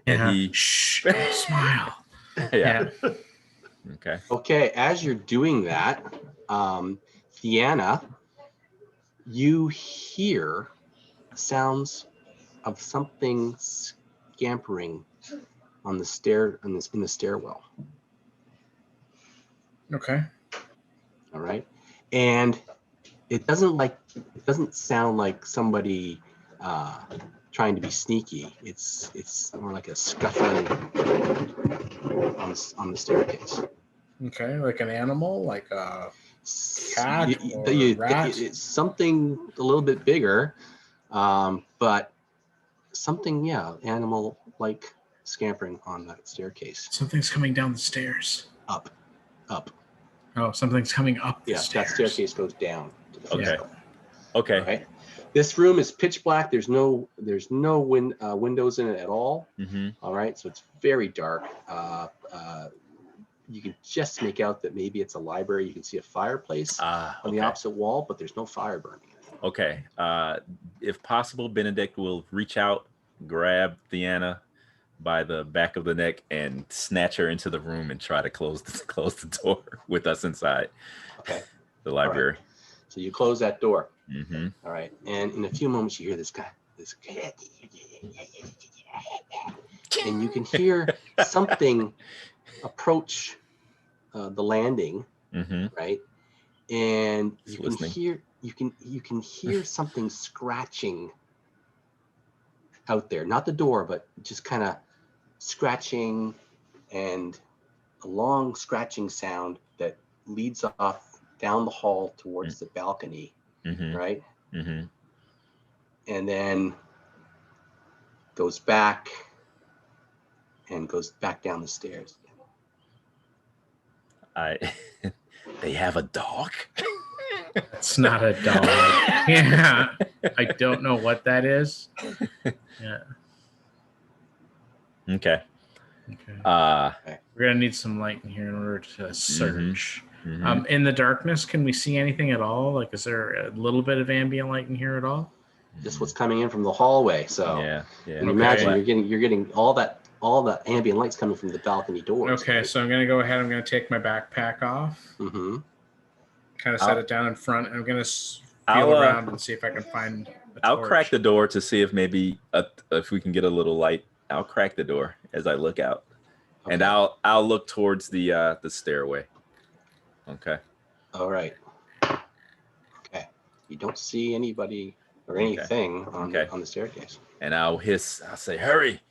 And he Shh, don't smile. yeah. Okay. Okay. As you're doing that, Theana, you hear sounds of something scampering on the in the stairwell. Okay. All right. And it doesn't sound like somebody trying to be sneaky. It's more like a scuffling on the staircase. Okay, like an animal, like a cat or rat? It's something a little bit bigger, but something, animal like scampering on that staircase. Something's coming down the stairs. Up. Oh, something's coming up the Yeah, stairs. that staircase goes down to the first Okay. level. Okay. All right. This room is pitch black. There's no windows in it at all. Mm-hmm. All right, so it's very dark. You can just make out that maybe it's a library. You can see a fireplace on the opposite wall, but there's no fire burning in it. Okay. If possible, Benedict will reach out, grab Theana by the back of the neck, and snatch her into the room and try to close the door with us inside. Okay. The library. Right. So you close that door. Mm-hmm. All right, and in a few moments you hear this, and you can hear something approach the landing. Mm-hmm. Right, and you Just can listening. you can hear something scratching out there, not the door, but just kind of scratching, and a long scratching sound that leads off down the hall towards the balcony. Mm-hmm. Right, Mm-hmm. and then goes back and goes back down the stairs. They have a dog. It's not a dog. Yeah. I don't know what that is. Yeah. Okay. Okay. We're gonna need some light in here in order to search. Mm-hmm. In the darkness, can we see anything at all? Like, is there a little bit of ambient light in here at all? Just what's coming in from the hallway. So Yeah. you imagine you're getting all the ambient lights coming from the balcony doors. Okay, right? so I'm gonna go ahead. I'm gonna take my backpack off. Mm-hmm. Kind of set it down in front. And I'm gonna feel around and see if I can find a I'll torch. crack the door to see if maybe if we can get a little light. I'll crack the door as I look out, and I'll look towards the stairway. Okay. All right. Okay. You don't see anybody or anything on the staircase. And I'll hiss. I'll say, "Hurry!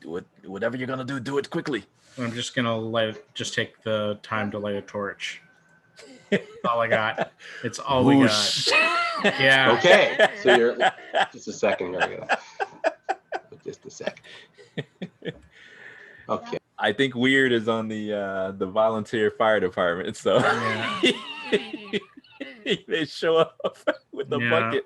Do it. Whatever you're gonna do, do it quickly." I'm just gonna take the time to light a torch. That's all I got. It's all we got. Yeah. Okay. So you're just a second here. Just a second. Okay. I think Weird is on the volunteer fire department, so they show up with a bucket.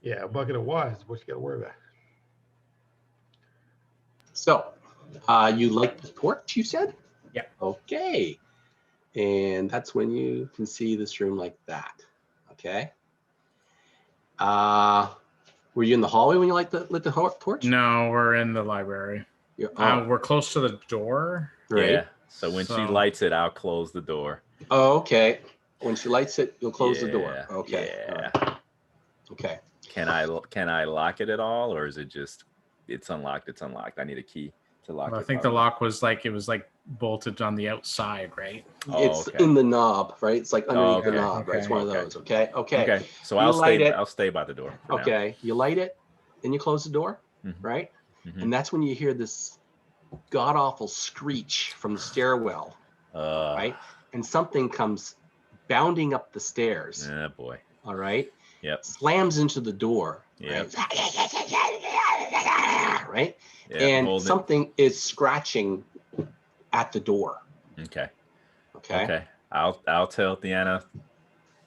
Yeah, a bucket of water is what you got to worry about. So, you like the torch, you said? Yeah. Okay. And that's when you can see this room like that. Okay. Were you in the hallway when you lit the torch? No, we're in the library. We're close to the door. Right. Yeah. So when she lights it, I'll close the door. Oh, okay. When she lights it, you'll close the door. Yeah, Okay. All Yeah. right. Okay. Can I lock it at all, or is it just it's unlocked? It's unlocked. I need a key to lock Well, it. I think the lock was like it was like bolted on the outside, right? Oh, It's okay. in the knob, right? It's like underneath the Okay. knob, right? It's one of Okay. those. Okay. Okay. Okay. So You light it. I'll stay by the door for now. Okay. You light it, then you close the door, Mhm. right? Mhm. And that's when you hear this god awful screech from the stairwell, right? And something comes bounding up the stairs. Yeah, boy. All right. Yep. Slams into the door. Yep. Right. Yep. And Hold it. something is scratching at the door. Okay. Okay. Okay. I'll tell Deanna,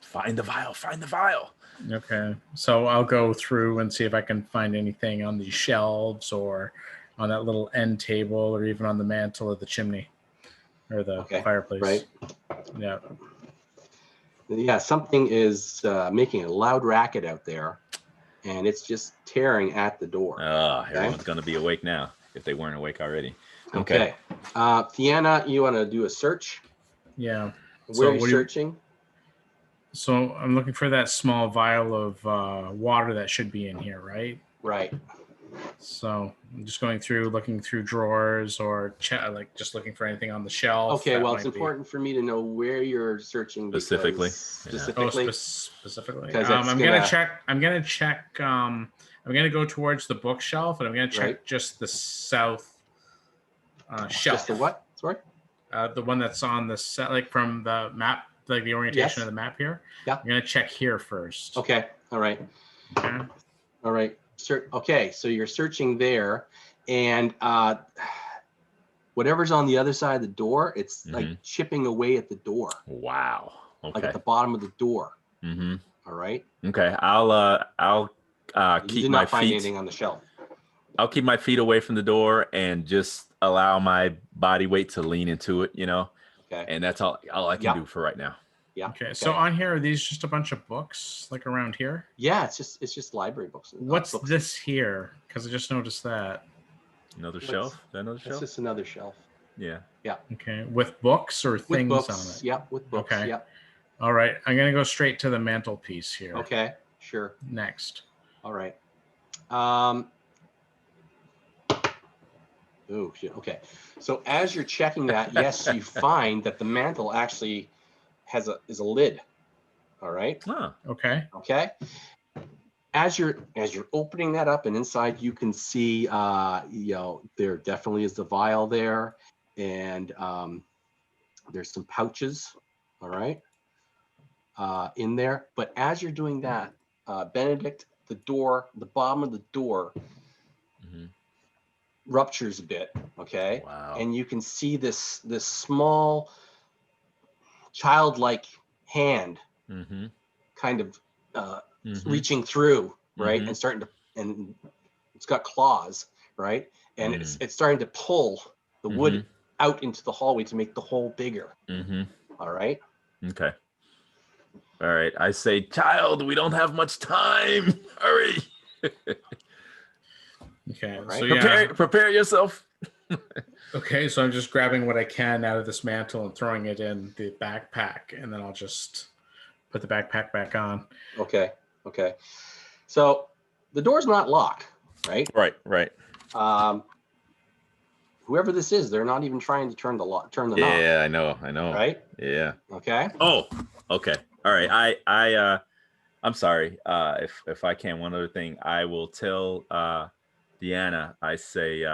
find the vial. Find the vial. Okay. So I'll go through and see if I can find anything on these shelves or on that little end table or even on the mantle of the chimney or the fireplace. Right. Yeah. Yeah. Something is making a loud racket out there, and it's just tearing at the door. Everyone's gonna be awake now if they weren't awake already. Okay. Deanna, you want to do a search? Yeah. Where are you searching? So I'm looking for that small vial of water that should be in here, right? Right. So I'm just going through, looking through drawers or like just looking for anything on the shelf. Okay. Well, it's important for me to know where you're searching Specifically. Specifically. Specifically. 'Cause I'm gonna check. I'm gonna go towards the bookshelf, and I'm gonna check just the south shelf. Just the what? Sorry. The one that's on the set, like from the map, like the orientation of the map here. Yeah. I'm gonna check here first. Okay. All right. Okay. All right. Okay. So you're searching there, and whatever's on the other side of the door, it's like chipping away at the door. Wow. Okay. Like at the bottom of the door. Mm-hmm. All right. Okay. I'll You keep did my not find feet. anything on the shelf. I'll keep my feet away from the door and just allow my body weight to lean into it, Okay. And that's all I can do for right now. Yeah. Okay. So on here, are these just a bunch of books like around here? Yeah, it's just library books. What's books. this here? Because I just noticed that. Another shelf? Is that another It's shelf? just another shelf. Yeah. Yeah. Okay. With books or With things books. on it? Yeah, with books. Okay. Yeah. All right. I'm going to go straight to the mantelpiece here. Okay. Sure. Next. All right. Oh shit. Okay. So as you're checking that, yes, you find that the mantle actually is a lid. All right. Oh. Okay. Okay. As you're opening that up, and inside you can see, there definitely is the vial there, and there's some pouches. All right. In there, but as you're doing that, Benedict, the bottom of the door ruptures a bit. Okay. Wow. And you can see this small childlike hand kind of reaching through, right? And and it's got claws, right? And it's starting to pull the wood out into the hallway to make the hole bigger. All right. Okay. All right. I say, child, we don't have much time. Hurry. Okay. Right. So prepare yourself. Okay. So I'm just grabbing what I can out of this mantle and throwing it in the backpack, and then I'll just put the backpack back on. Okay. Okay. So the door's not locked, right? Right. Whoever this is, they're not even trying to turn the knob. Yeah, I know. Right? Yeah. Okay. Oh, okay. All right. I'm sorry. If I can, one other thing, I will tell Deanna. I say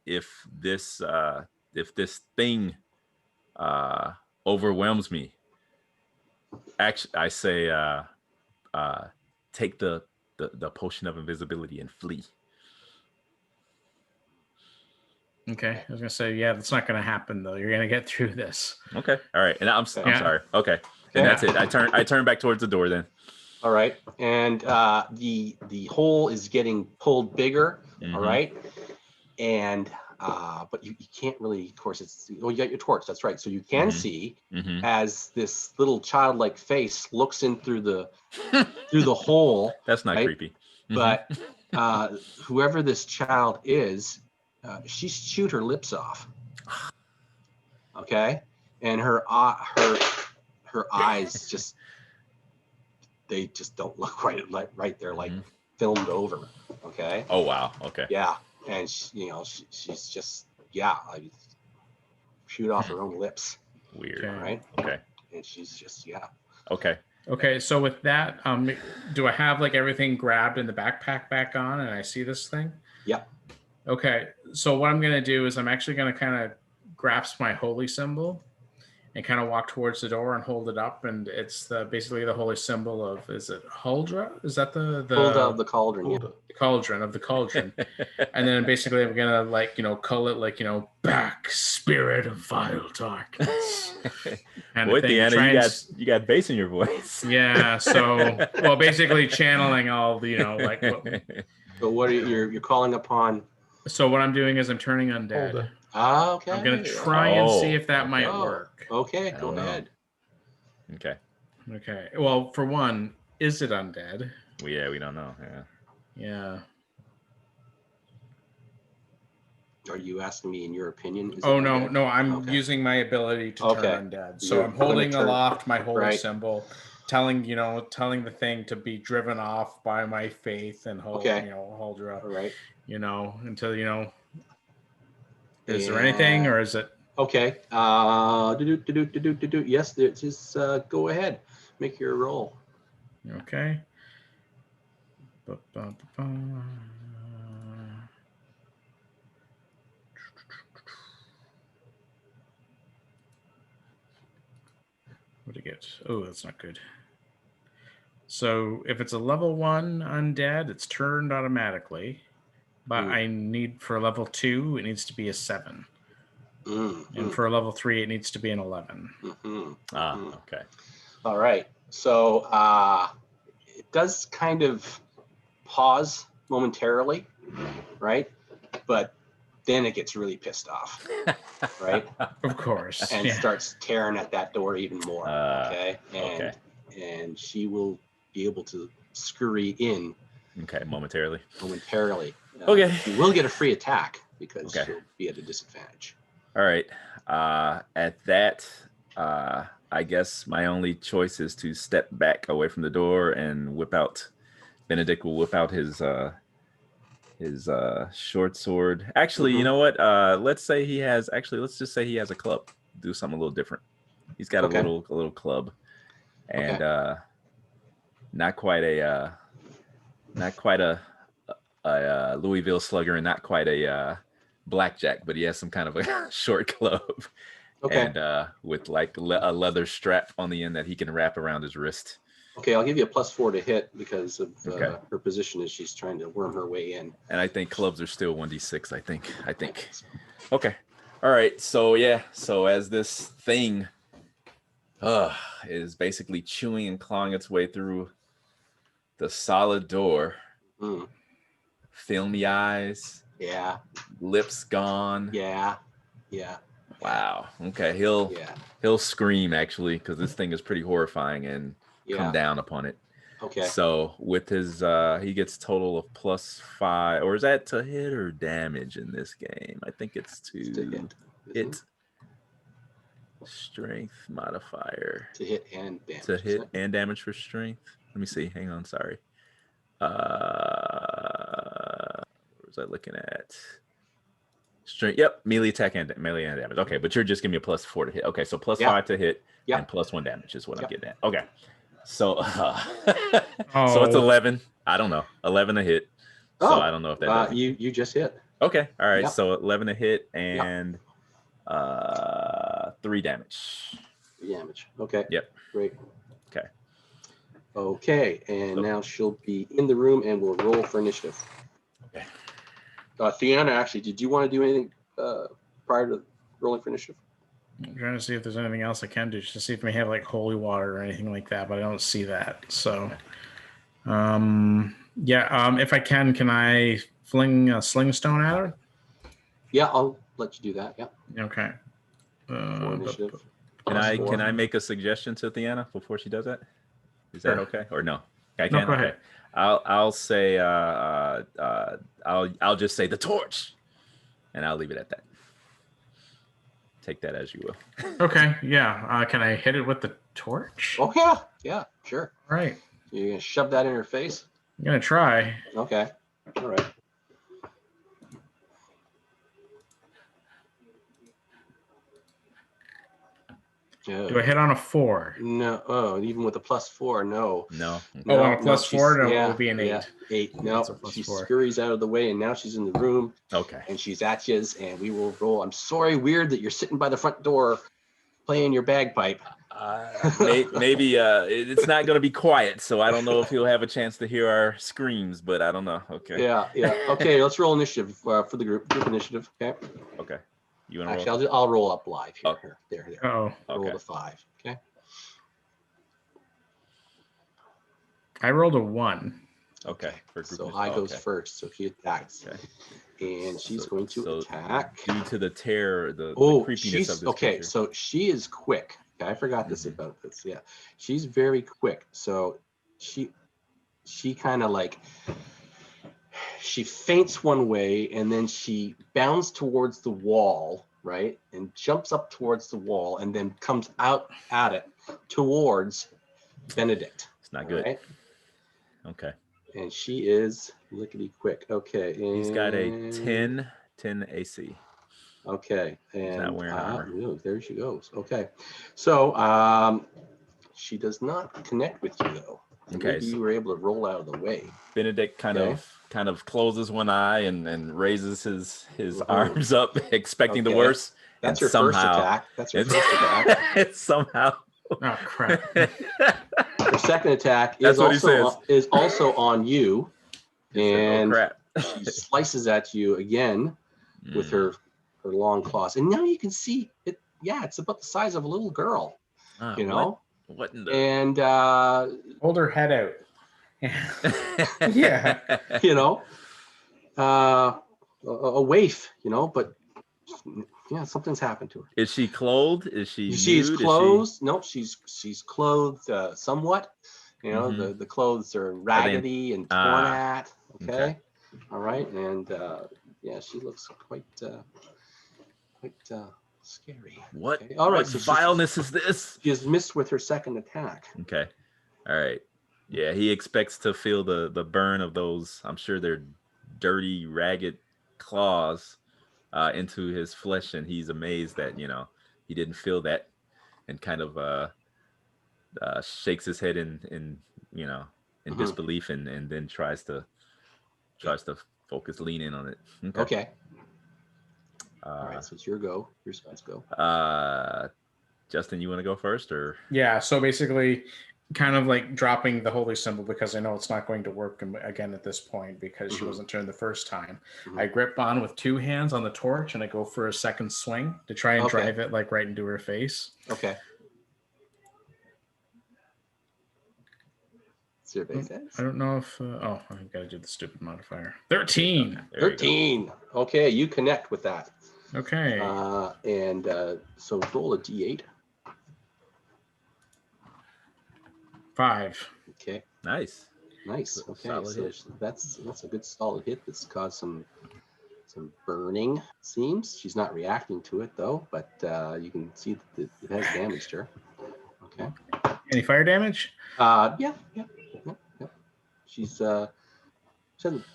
if this thing overwhelms me, actually, I say take the potion of invisibility and flee. Okay. I was gonna say, yeah, that's not gonna happen though. You're gonna get through this. Okay. All right. And I'm sorry. Okay. And that's it. I turn back towards the door then. All right. And the hole is getting pulled bigger. All right. And but you can't really, of course, you got your torch. That's right. So you can see as this little childlike face looks in through the hole. That's not creepy. But whoever this child is, she chewed her lips off. Okay. And her her eyes just, they just don't look right. They're like filmed over. Okay. Oh wow. Okay. Yeah. And she's just, I shoot off her own lips. Weird. Okay. Right. Okay. And she's just, Okay. Okay, so with that, do I have like everything grabbed in the backpack back on, and I see this thing? Yep. Okay, so what I'm gonna do is I'm actually gonna kind of grasp my holy symbol and kind of walk towards the door and hold it up, and it's basically the holy symbol of, is it Huldra? Is that the Pulled out of the cauldron. Yeah. the cauldron of the cauldron? And then basically I'm gonna call it back, spirit of vile darkness. Boy, Deanna, you got bass in your voice. Yeah, so basically channeling all the But what are you're calling upon? So what I'm doing is I'm turning undead. Okay. I'm gonna try and see if that might work. Okay, go ahead. Okay. Okay. Well, for one, is it undead? Yeah, we don't know. Yeah. Are you asking me in your opinion? No, I'm using my ability to turn undead. So I'm holding aloft my holy symbol, telling the thing to be driven off by my faith and hold her up. All right. Until is there anything, or is it okay? Yes, just go ahead, make your roll. Okay. What do you get? Oh, that's not good. So if it's a level 1 undead, it's turned automatically. But I need, for a level 2, it needs to be a 7. And for a level 3, it needs to be an 11. Okay. All right. So it does kind of pause momentarily, right? But then it gets really pissed off, right? Of course. And starts tearing at that door even more. Okay. And she will be able to scurry in. Okay, momentarily. Okay. You will get a free attack because she'll be at a disadvantage. All right. At that, I guess my only choice is to step back away from the door and whip out. Benedict will whip out his short sword. Actually, you know what? Let's just say he has a club. Do something a little different. He's got a little club, and not quite a Louisville slugger, and not quite a blackjack, but he has some kind of a short club, and with like a leather strap on the end that he can wrap around his wrist. Okay, I'll give you a +4 to hit because of her position as she's trying to worm her way in. And I think clubs are still 1d6. I think. Okay. All right. So So as this thing is basically chewing and clawing its way through the solid door, filmy eyes, lips gone, wow. Okay, he'll scream actually, because this thing is pretty horrifying, and come down upon it. Okay. So with his he gets total of +5, or is that to hit or damage in this game? I think it's to hit. Strength modifier. To hit and damage. To hit and damage for strength. Let me see. Hang on, sorry. What was I looking at? Strength. Yep, melee attack and melee and damage. Okay, but you're just giving me a +4 to hit. Okay, so +5 to hit and +1 damage is what I'm getting at. Okay. So so it's 11. I don't know. 11 to hit. So I don't know if that does you just hit. Okay. All right. So 11 to hit and 3 damage. 3 damage. Okay. Yep. Great. Okay. Okay, and now she'll be in the room and we'll roll for initiative. Okay. Theana, actually, did you want to do anything prior to rolling for initiative? I'm trying to see if there's anything else I can do, just to see if we have like holy water or anything like that, but I don't see that. So, if I can I fling a sling stone at her? Yeah, I'll let you do that. Yeah. Okay. For initiative. Can I make a suggestion to Theana before she does that? Is that okay or no? I can. No, go ahead. Okay. I'll say I'll just say the torch, and I'll leave it at that. take that as you will. Okay, yeah. Can I hit it with the torch? Oh yeah, yeah, sure. All right. You're gonna shove that in her face? I'm gonna try. Okay. All right. Do I hit on a 4? No. Oh, even with a +4, no. No. Oh, on a No, +4, no, it yeah, will be an 8. yeah, 8. No, It's a she +4. scurries out of the way, and now she's in the room, Okay. and she's at you, and we will roll. I'm sorry, Weird, that you're sitting by the front door playing your bagpipe. Maybe it's not going to be quiet, so I don't know if he'll have a chance to hear our screams, but I don't know. Okay. Yeah, yeah. Okay, let's roll initiative for the group initiative. Okay. Okay. You want to Actually, I'll roll up live here. Oh. Here, there. Oh, Roll Okay. the 5. Okay. I rolled a 1. Okay. For group So initiative. I goes Okay. first. So she attacks, Okay. and she's So- going to so attack. Due to the terror, the Oh, creepiness she's of this okay. creature. So she is quick. Okay, I forgot this Mhm. about this. Yeah, she's very quick. So she kind of like she feints one way and then she bounds towards the wall, right, and jumps up towards the wall and then comes out at it towards Benedict. It's not good. Right? Okay. And she is lickety quick. Okay, and He's got a 10 AC. Okay, and not wearing armor. no, there she goes. Okay, so she does not connect with you though. Okay, Maybe so- you were able to roll out of the way. Benedict kind Okay. of closes one eye and raises his Mhm. arms up, expecting the Okay. worst. That's and her first somehow- attack. That's her first attack. It's somehow. Oh, crap. Her second attack That's what he is also on you, Oh, and crap. she slices at you again with her long claws. And now you can see it. Yeah, it's about the size of a little girl. Ah, You know, what in the and Hold her head out. Yeah. you know, a waif, you know, but yeah, something's happened to her. Is she clothed? Is she She's nude? clothed. No, she's clothed somewhat. You know, Mhm. the clothes are raggedy and torn at. Okay. okay. All right. And yeah, she looks quite scary. What? Okay. All right. What So she's- vileness is this? She has missed with her second attack. Okay. All right. Yeah, he expects to feel the burn of those, I'm sure they're dirty, ragged claws into his flesh, and he's amazed that, he didn't feel that, and kind of shakes his head in Mhm. disbelief, and then tries to focus, lean in on it. Okay. All right. So it's your go. Your supposed to go. Justin, you want to go first, or? Yeah, so basically kind of like dropping the holy symbol because I know it's not going to work again at this point because she Mhm. wasn't turned the first time. Mhm. I grip on with 2 hands on the torch and I go for a second swing to try and Okay. drive it like right into her face. Okay. Survey says. I don't know if I've got to do the stupid modifier. 13. There you go. 13. Okay, you connect with that. Okay. And so roll a d8. 5. Okay, Nice. nice. Okay, Solid so hit. that's a good solid hit. That's caused some burning. Seems she's not reacting to it though, but you can see that it has damaged her. Okay. Any fire damage? Yeah. She's she hasn't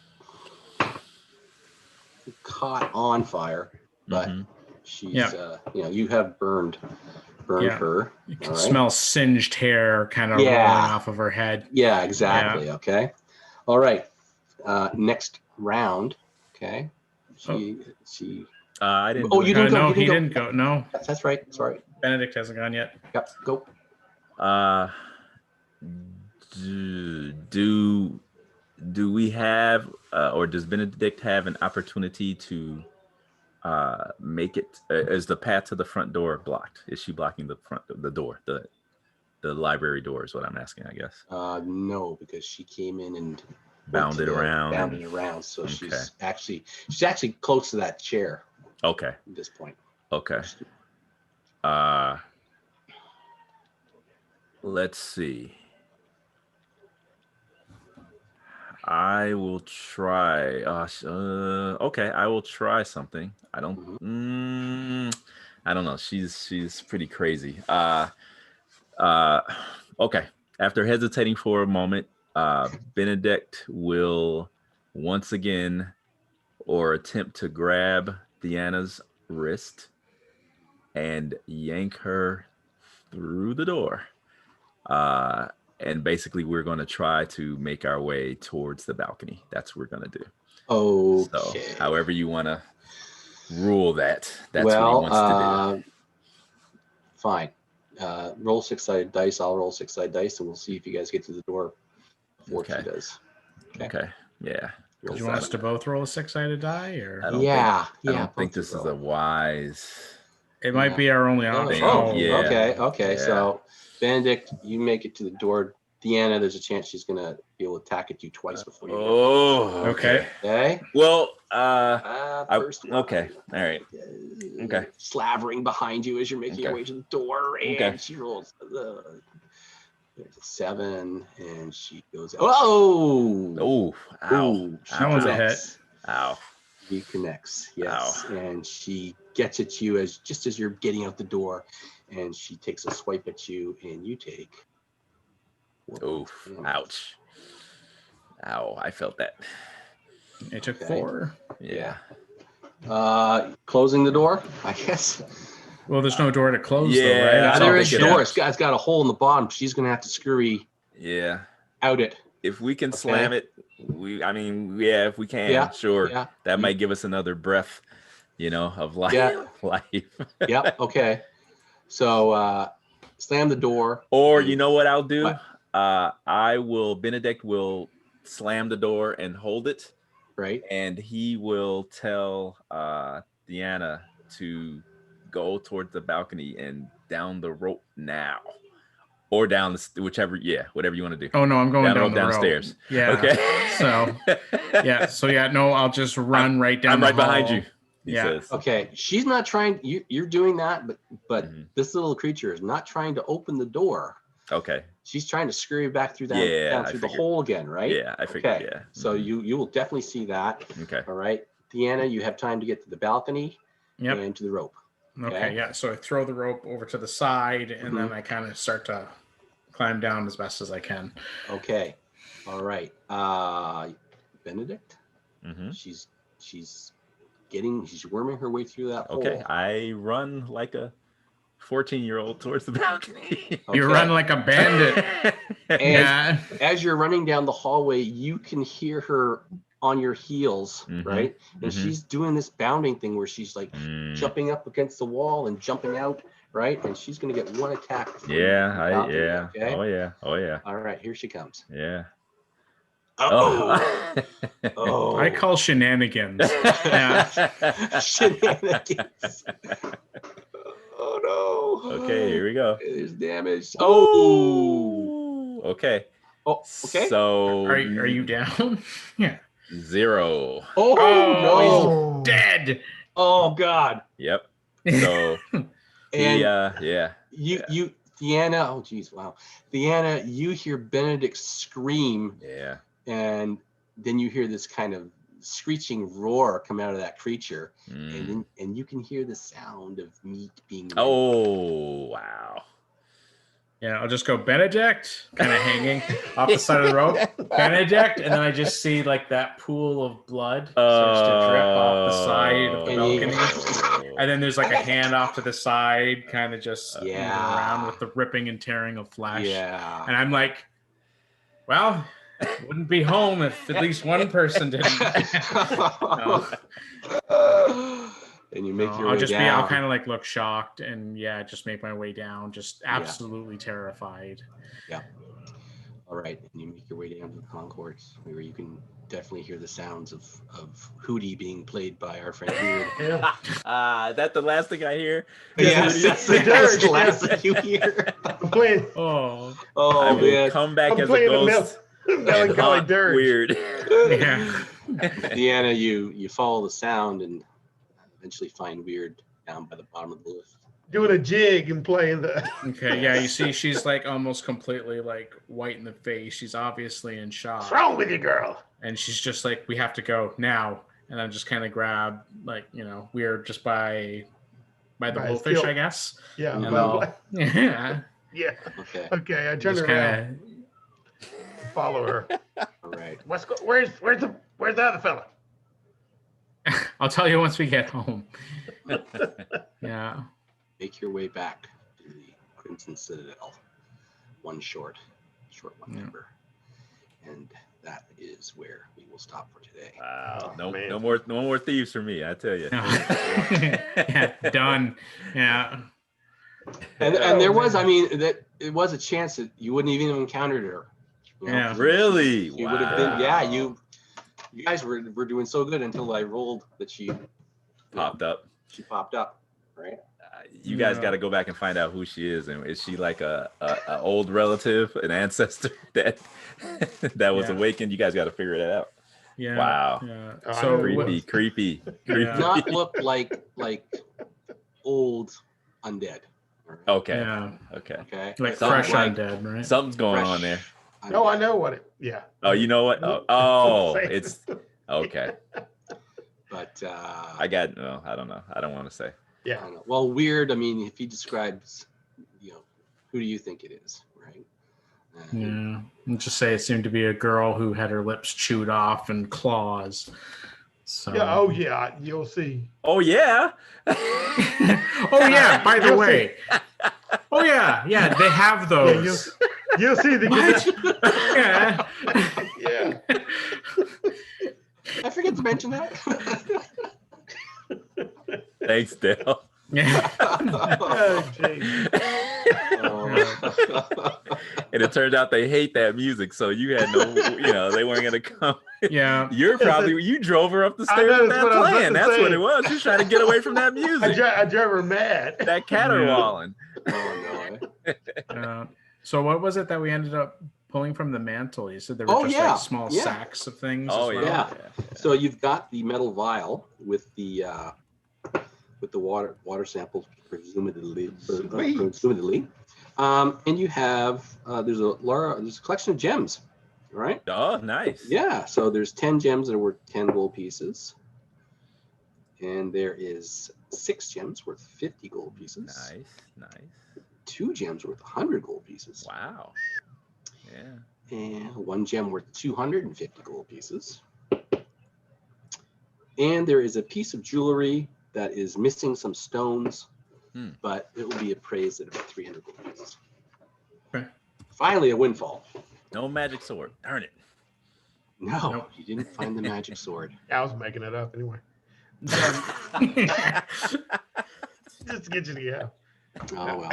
caught on fire, but Mhm. she's Yeah. you have burned Yeah. her. You can All right. smell singed hair kind of Yeah. rolling off of her head. Yeah, exactly. Okay. All right. Next round. Okay. She. I didn't. Oh, do you it. didn't go. No, you he didn't didn't go. No, That's right. Sorry. Benedict hasn't gone yet. Yep. Go. Do we have, or does Benedict have an opportunity to make it? Is the path to the front door blocked? Is she blocking the door, the library door? Is what I'm asking, I guess. No, because she came in and Bounded around. bounded around. So Okay. she's actually close to that chair Okay. at this point. Okay. Let's see. I will try. Okay, I will try something. I don't. I don't know. She's pretty crazy. Okay. After hesitating for a moment, Benedict will once again or attempt to grab Deanna's wrist and yank her through the door. And basically we're going to try to make our way towards the balcony. That's what we're going to do. Okay. So however you want to rule that, that's what he wants to do. Fine. Roll 6-sided dice. I'll roll 6-sided dice, and we'll see if you guys get to the door before she does. Okay. Yeah. Do you want us to both roll a 6-sided die, or I don't think this is a wise. It might be our only option. Okay. Yeah. So, Benedict, you make it to the door. Deanna, there's a chance she's gonna be able to attack at you twice before you. Okay. Okay. Well, first one. okay. All right. Okay. Slavering behind you as you're making your way to the door, and she rolls there's a 7, and she goes. Oh! Ow! That one's a hit. Ow! She connects. Yes, Ow. and she gets at you just as you're getting out the door, and she takes a swipe at you, and you take. Oof! Ouch! Ow! I felt that. It took 4. Yeah. Closing the door, I guess. Well, there's no door to close, though, right? Yeah, there is a door. It's got a hole in the bottom. She's gonna have to scurry. Yeah. Out it. If we can slam it, if we can, sure. Yeah. That might give us another breath, of life. Yeah. Yep. Okay. So slam the door. Or you know what I'll do? Benedict will slam the door and hold it. Right. And he will tell Deanna to go towards the balcony and down the rope now. Or down whatever you want to do. Oh no, I'm going down the downstairs. Road. Yeah. Okay. So no, I'll just run right down. I'm right behind you. He says. Okay. She's not trying. You're doing that, but this little creature is not trying to open the door. Okay. She's trying to scurry back through that down through the hole again, right? Yeah, I figured. Okay. Yeah. So you will definitely see that. Okay. All right, Deanna, you have time to get to the balcony. Yep. And to the rope. Okay. Yeah. So I throw the rope over to the side, and then I kind of start to climb down as best as I can. Okay. All right. Benedict. She's worming her way through that hole. Okay. I run like a 14-year-old towards the balcony. You run like a bandit. And as you're running down the hallway, you can hear her on your heels, right? And she's doing this bounding thing where she's like jumping up against the wall and jumping out, right? And she's gonna get one attack. Okay? Oh yeah. All right, here she comes. Yeah. Oh. I call shenanigans. Shenanigans. Oh no. Okay, here we go. There's damage. Oh. Okay. Oh, okay. So are you down? Yeah. 0. Oh no. He's dead. Oh God. Yep. So and you Deanna, oh geez, wow. Deanna, you hear Benedict scream. Yeah. And then you hear this kind of screeching roar come out of that creature. And you can hear the sound of meat being Oh wow. Yeah, I'll just go Benedict, kind of hanging off the side of the rope. Benedict, and then I just see like that pool of blood starts to drip off the side of the balcony. And then there's like a hand off to the side, kind of just moving around with the ripping and tearing of flesh. Yeah. And I'm like, well, wouldn't be home if at least one person didn't. And you make your way down. I'll kind of like look shocked and just make my way down, just absolutely terrified. Yeah. All right. And you make your way down to the concourse where you can definitely hear the sounds of Hootie being played by our friend Weird. That's the last thing I hear. Yes, that's the last thing you hear. I'm playing. I will man. come back I'm as a playing ghost. Melancholy Dirge. Weird. Yeah. Deanna, you follow the sound and eventually find Weird down by the bottom of the lift. Doing a jig and playing the. Okay, yeah, you see, she's like almost completely like white in the face. She's obviously in shock. What's wrong with you, girl? And she's just like, we have to go now. And I just kind of grab, like, Weird just by by the By a bullfish, skill. I guess. Yeah. And Well, I'll, yeah, yeah. Okay. Okay. I turn just around, kind follow her. All right. Where's the other fella? of. I'll tell you once we get home. Yeah. Make your way back to the Crimson Citadel. One short one Yeah. number. And that is where we will stop for today. Wow. Oh, man. No more thieves for me, I tell you. Yeah, done. Yeah. And Oh, there was, man. I mean, that it was a chance that you wouldn't even have encountered her. You know, Yeah. Really? You would have been, yeah, Wow. you guys were doing so good until I rolled that she Popped up. She popped up, right? You guys Yeah. got to go back and find out who she is, and is she like a old relative, an ancestor that was Yeah. awakened? You guys got to figure that out. Yeah. Wow. Yeah. Oh, I So know. what- Creepy. Yeah. Not look like old undead. all right? Okay. Yeah. Okay. Okay. Like Not fresh like undead, right? Something's going fresh on there. No, I undead. know what it. Yeah. Oh, you know what? Don't Oh, say it's okay. But I got. No, I don't know. I don't want to say. I Yeah. don't know. Well, weird. I mean, if he describes, who do you think it is, right? Yeah. Let's just say it seemed to be a girl who had her lips chewed off and claws. So. Yeah. Oh, yeah. You'll see. Oh yeah. Oh yeah. By the You'll way. Oh yeah. Yeah. They have Yeah. those. You'll see the. What? Yeah. Yeah. I forget to mention that. Thanks, Dale. Yeah. Oh, geez. And it turned out they hate that music, so you had no, they weren't gonna come. Yeah. You drove her up the I stairs know, with that's that what I was about plan. to That's say. what it was. She's trying to get away from that I music. drove her mad. That caterwauling. Oh, no. So what was it that we ended up pulling from the mantle? You said there were Oh, just yeah. like small Yeah. sacks of things. Oh as well? Yeah. So you've got the metal vial with the water samples, presumably. And you have there's a collection of gems, right? Oh, nice. Yeah. So there's 10 gems that are worth 10 gold pieces, and there is 6 gems worth 50 gold pieces. Nice. 2 gems worth 100 gold pieces. Wow. Yeah. And 1 gem worth 250 gold pieces. And there is a piece of jewelry that is missing some stones, but it will be appraised at about 300 gold pieces. Okay. Finally, a windfall. No magic sword. Darn it. No, Nope. you didn't find the magic sword. I was making it up anyway. Just to get you to go. Oh, well.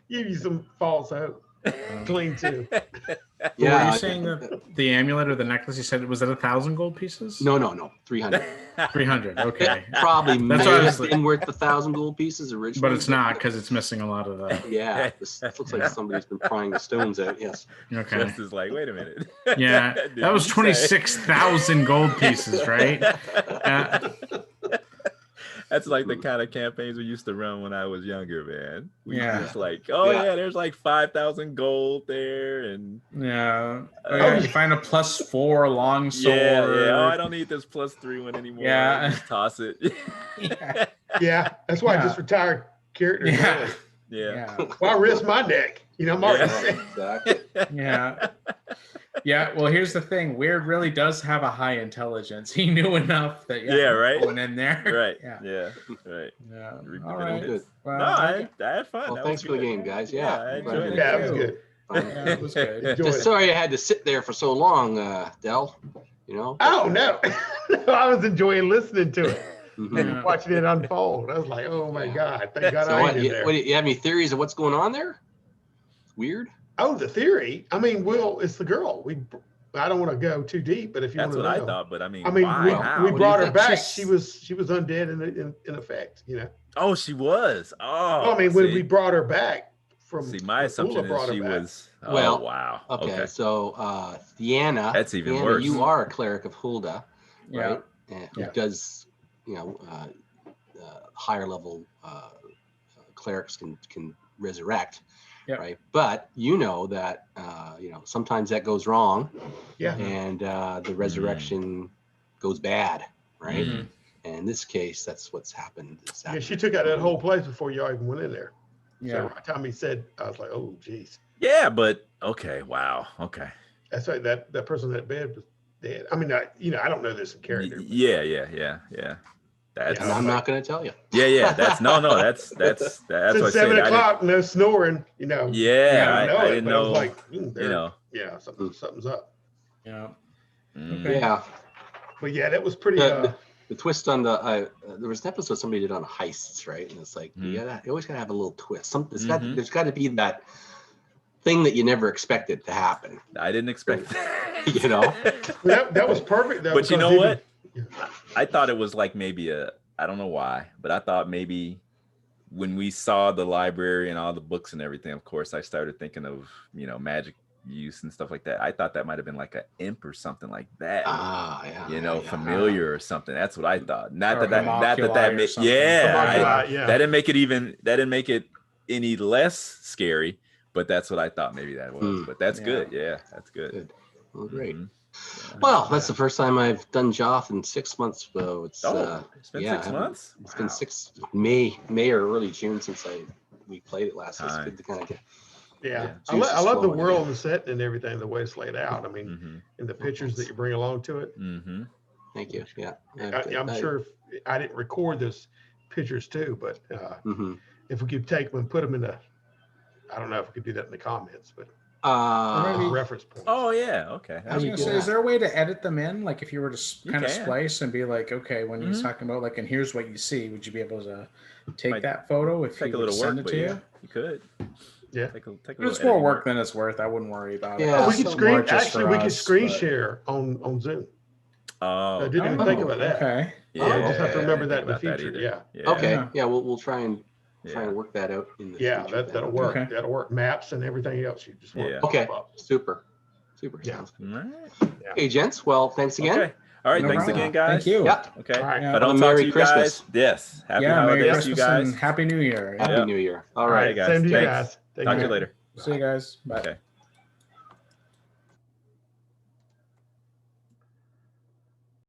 Give you some false hope. Clean too. Were Yeah. you saying that the amulet or the necklace? You said was it 1,000 gold pieces? No, 300. 300. Okay. Probably may That's what I have was- been worth 1,000 gold pieces originally. But it's not because it's missing a lot of the. Yeah, this looks like somebody's been prying the stones out. Yes. Okay. Just is like, wait a minute. Yeah, Did that was you say? 26,000 gold pieces, right? That's like the kind of campaigns we used to run when I was younger, man. We Yeah. just like, oh Yeah. yeah, there's like 5,000 gold there, and Yeah. Oh, yeah. You find a +4 long sword. yeah. Oh, I don't need this +3 one anymore. Yeah. Just toss it. Yeah. Yeah, that's why I Yeah. just retired characters. Yeah. yeah. Why risk my neck? Mark. Yeah. Exactly. Yeah. Yeah. Well, here's the thing. Weird really does have a high intelligence. He knew enough that Yeah, right? going in there. Right. Yeah. Yeah. Right. Yeah. Reap the All benefits. right. Good. Well, No, I had fun. Well, That thanks was for the good. game, guys. I Yeah. enjoyed it. Yeah, it was good. yeah, it was good. Enjoy Just it. sorry I had to sit there for so long, Del. Oh no. I was enjoying listening to it, Mhm. Yeah. watching it unfold. I was like, oh my God. Thank God So I what, ain't in there. you have any theories of what's going on there? Weird. Oh, the theory. I mean, it's the girl. I don't want to go too deep, but if you That's want what to I know. thought, but I mean, I mean, why? we, How? we What do brought you her think? back. She's- She was undead in effect, Oh, she was. Oh, Well, I mean, when see. we brought her back from See, my assumption Ula brought is her she back. was. Oh, Well, wow. Okay, so Deanna. That's even Deanna, worse. You are a cleric of Hulda, Yeah. right? Who Yeah. does, higher level clerics can resurrect, Yep. right? But you know that sometimes that goes wrong, Yeah. and the resurrection goes bad, right? Mhm. And in this case, that's what's happened. Yeah, she took out that whole place before y'all even went in there. Yeah. So by the time he said, I was like, oh, geez. Yeah, but okay, wow, okay. That's right. That person in that bed was dead. I mean, I don't know this in character. But Yeah. That's And I'm not going to tell you. yeah. That's that's since what I said. 7 o'clock, no snoring. Yeah, I didn't but know. I was like, yeah, Mm. something's up. Yeah. Mm. Okay. Yeah. But yeah, that was pretty. The twist on there was an episode somebody did on heists, right? And it's like you always gotta have a little twist. There's got to be that thing that you never expected to happen. I didn't expect that. You know, that was perfect though. But you know what? Yeah. I thought it was like maybe I don't know why, but I thought maybe when we saw the library and all the books and everything, of course, I started thinking of magic use and stuff like that. I thought that might have been like an imp or something like that. Yeah. Familiar or something. That's what I thought. Not Or that homunculi or made something. that Yeah. didn't make it any less scary, but that's what I thought maybe that was. But that's good. Yeah, that's good. Well, great. Mhm. Well, that's the first time I've done Joth in 6 months, so it's It's been 6 months. It's been May or early June since we played it last. So it's good to kind of get. Yeah. juices I love the flowing world again. and the setting and everything, the way it's laid out. I mean, and the pictures that you bring along to it. Mm-hmm. Thank you. Yeah. I'm sure I didn't record those pictures too, but if we could take them and put them in I don't know if we could do that in the comments, but maybe- reference points. Oh yeah. Okay. I was gonna say, is there a way to edit them in? Like, if you were to kind of can. splice and be like, okay, when he's talking about like, and here's what you see, would you be able to take Might that photo if Take you a would little send work, it but to yeah, you? you could. Yeah. Take a It's little more editing work than it's worth. I wouldn't worry about it. Yeah. we could So screen. more just Actually, for we could us, screen but- share on Zoom. Oh, I didn't even think about that. Okay. I just have to remember I that didn't in the think about future. either. Yeah. Okay. Yeah. Yeah. We'll try and Yeah. work that out in the Yeah, future. that'll then. work. Okay. That'll work. Maps and everything else. You just want Yeah. to Okay. pop up. Super. Yeah. Sounds good. All right. Hey, gents. Well, thanks again. Okay. All right. No Thanks problem. again, guys. Thank you. Yeah. Okay. All right. If I Yeah. don't Have a talk Merry to you Christmas. guys, yes. Happy Yeah, Merry holidays to Christmas you guys. and Happy New Year. Happy Yeah. New Year. All All right. right. guys. Same to you Thanks. guys. Take Talk to care. you later. See you guys. Bye. Okay.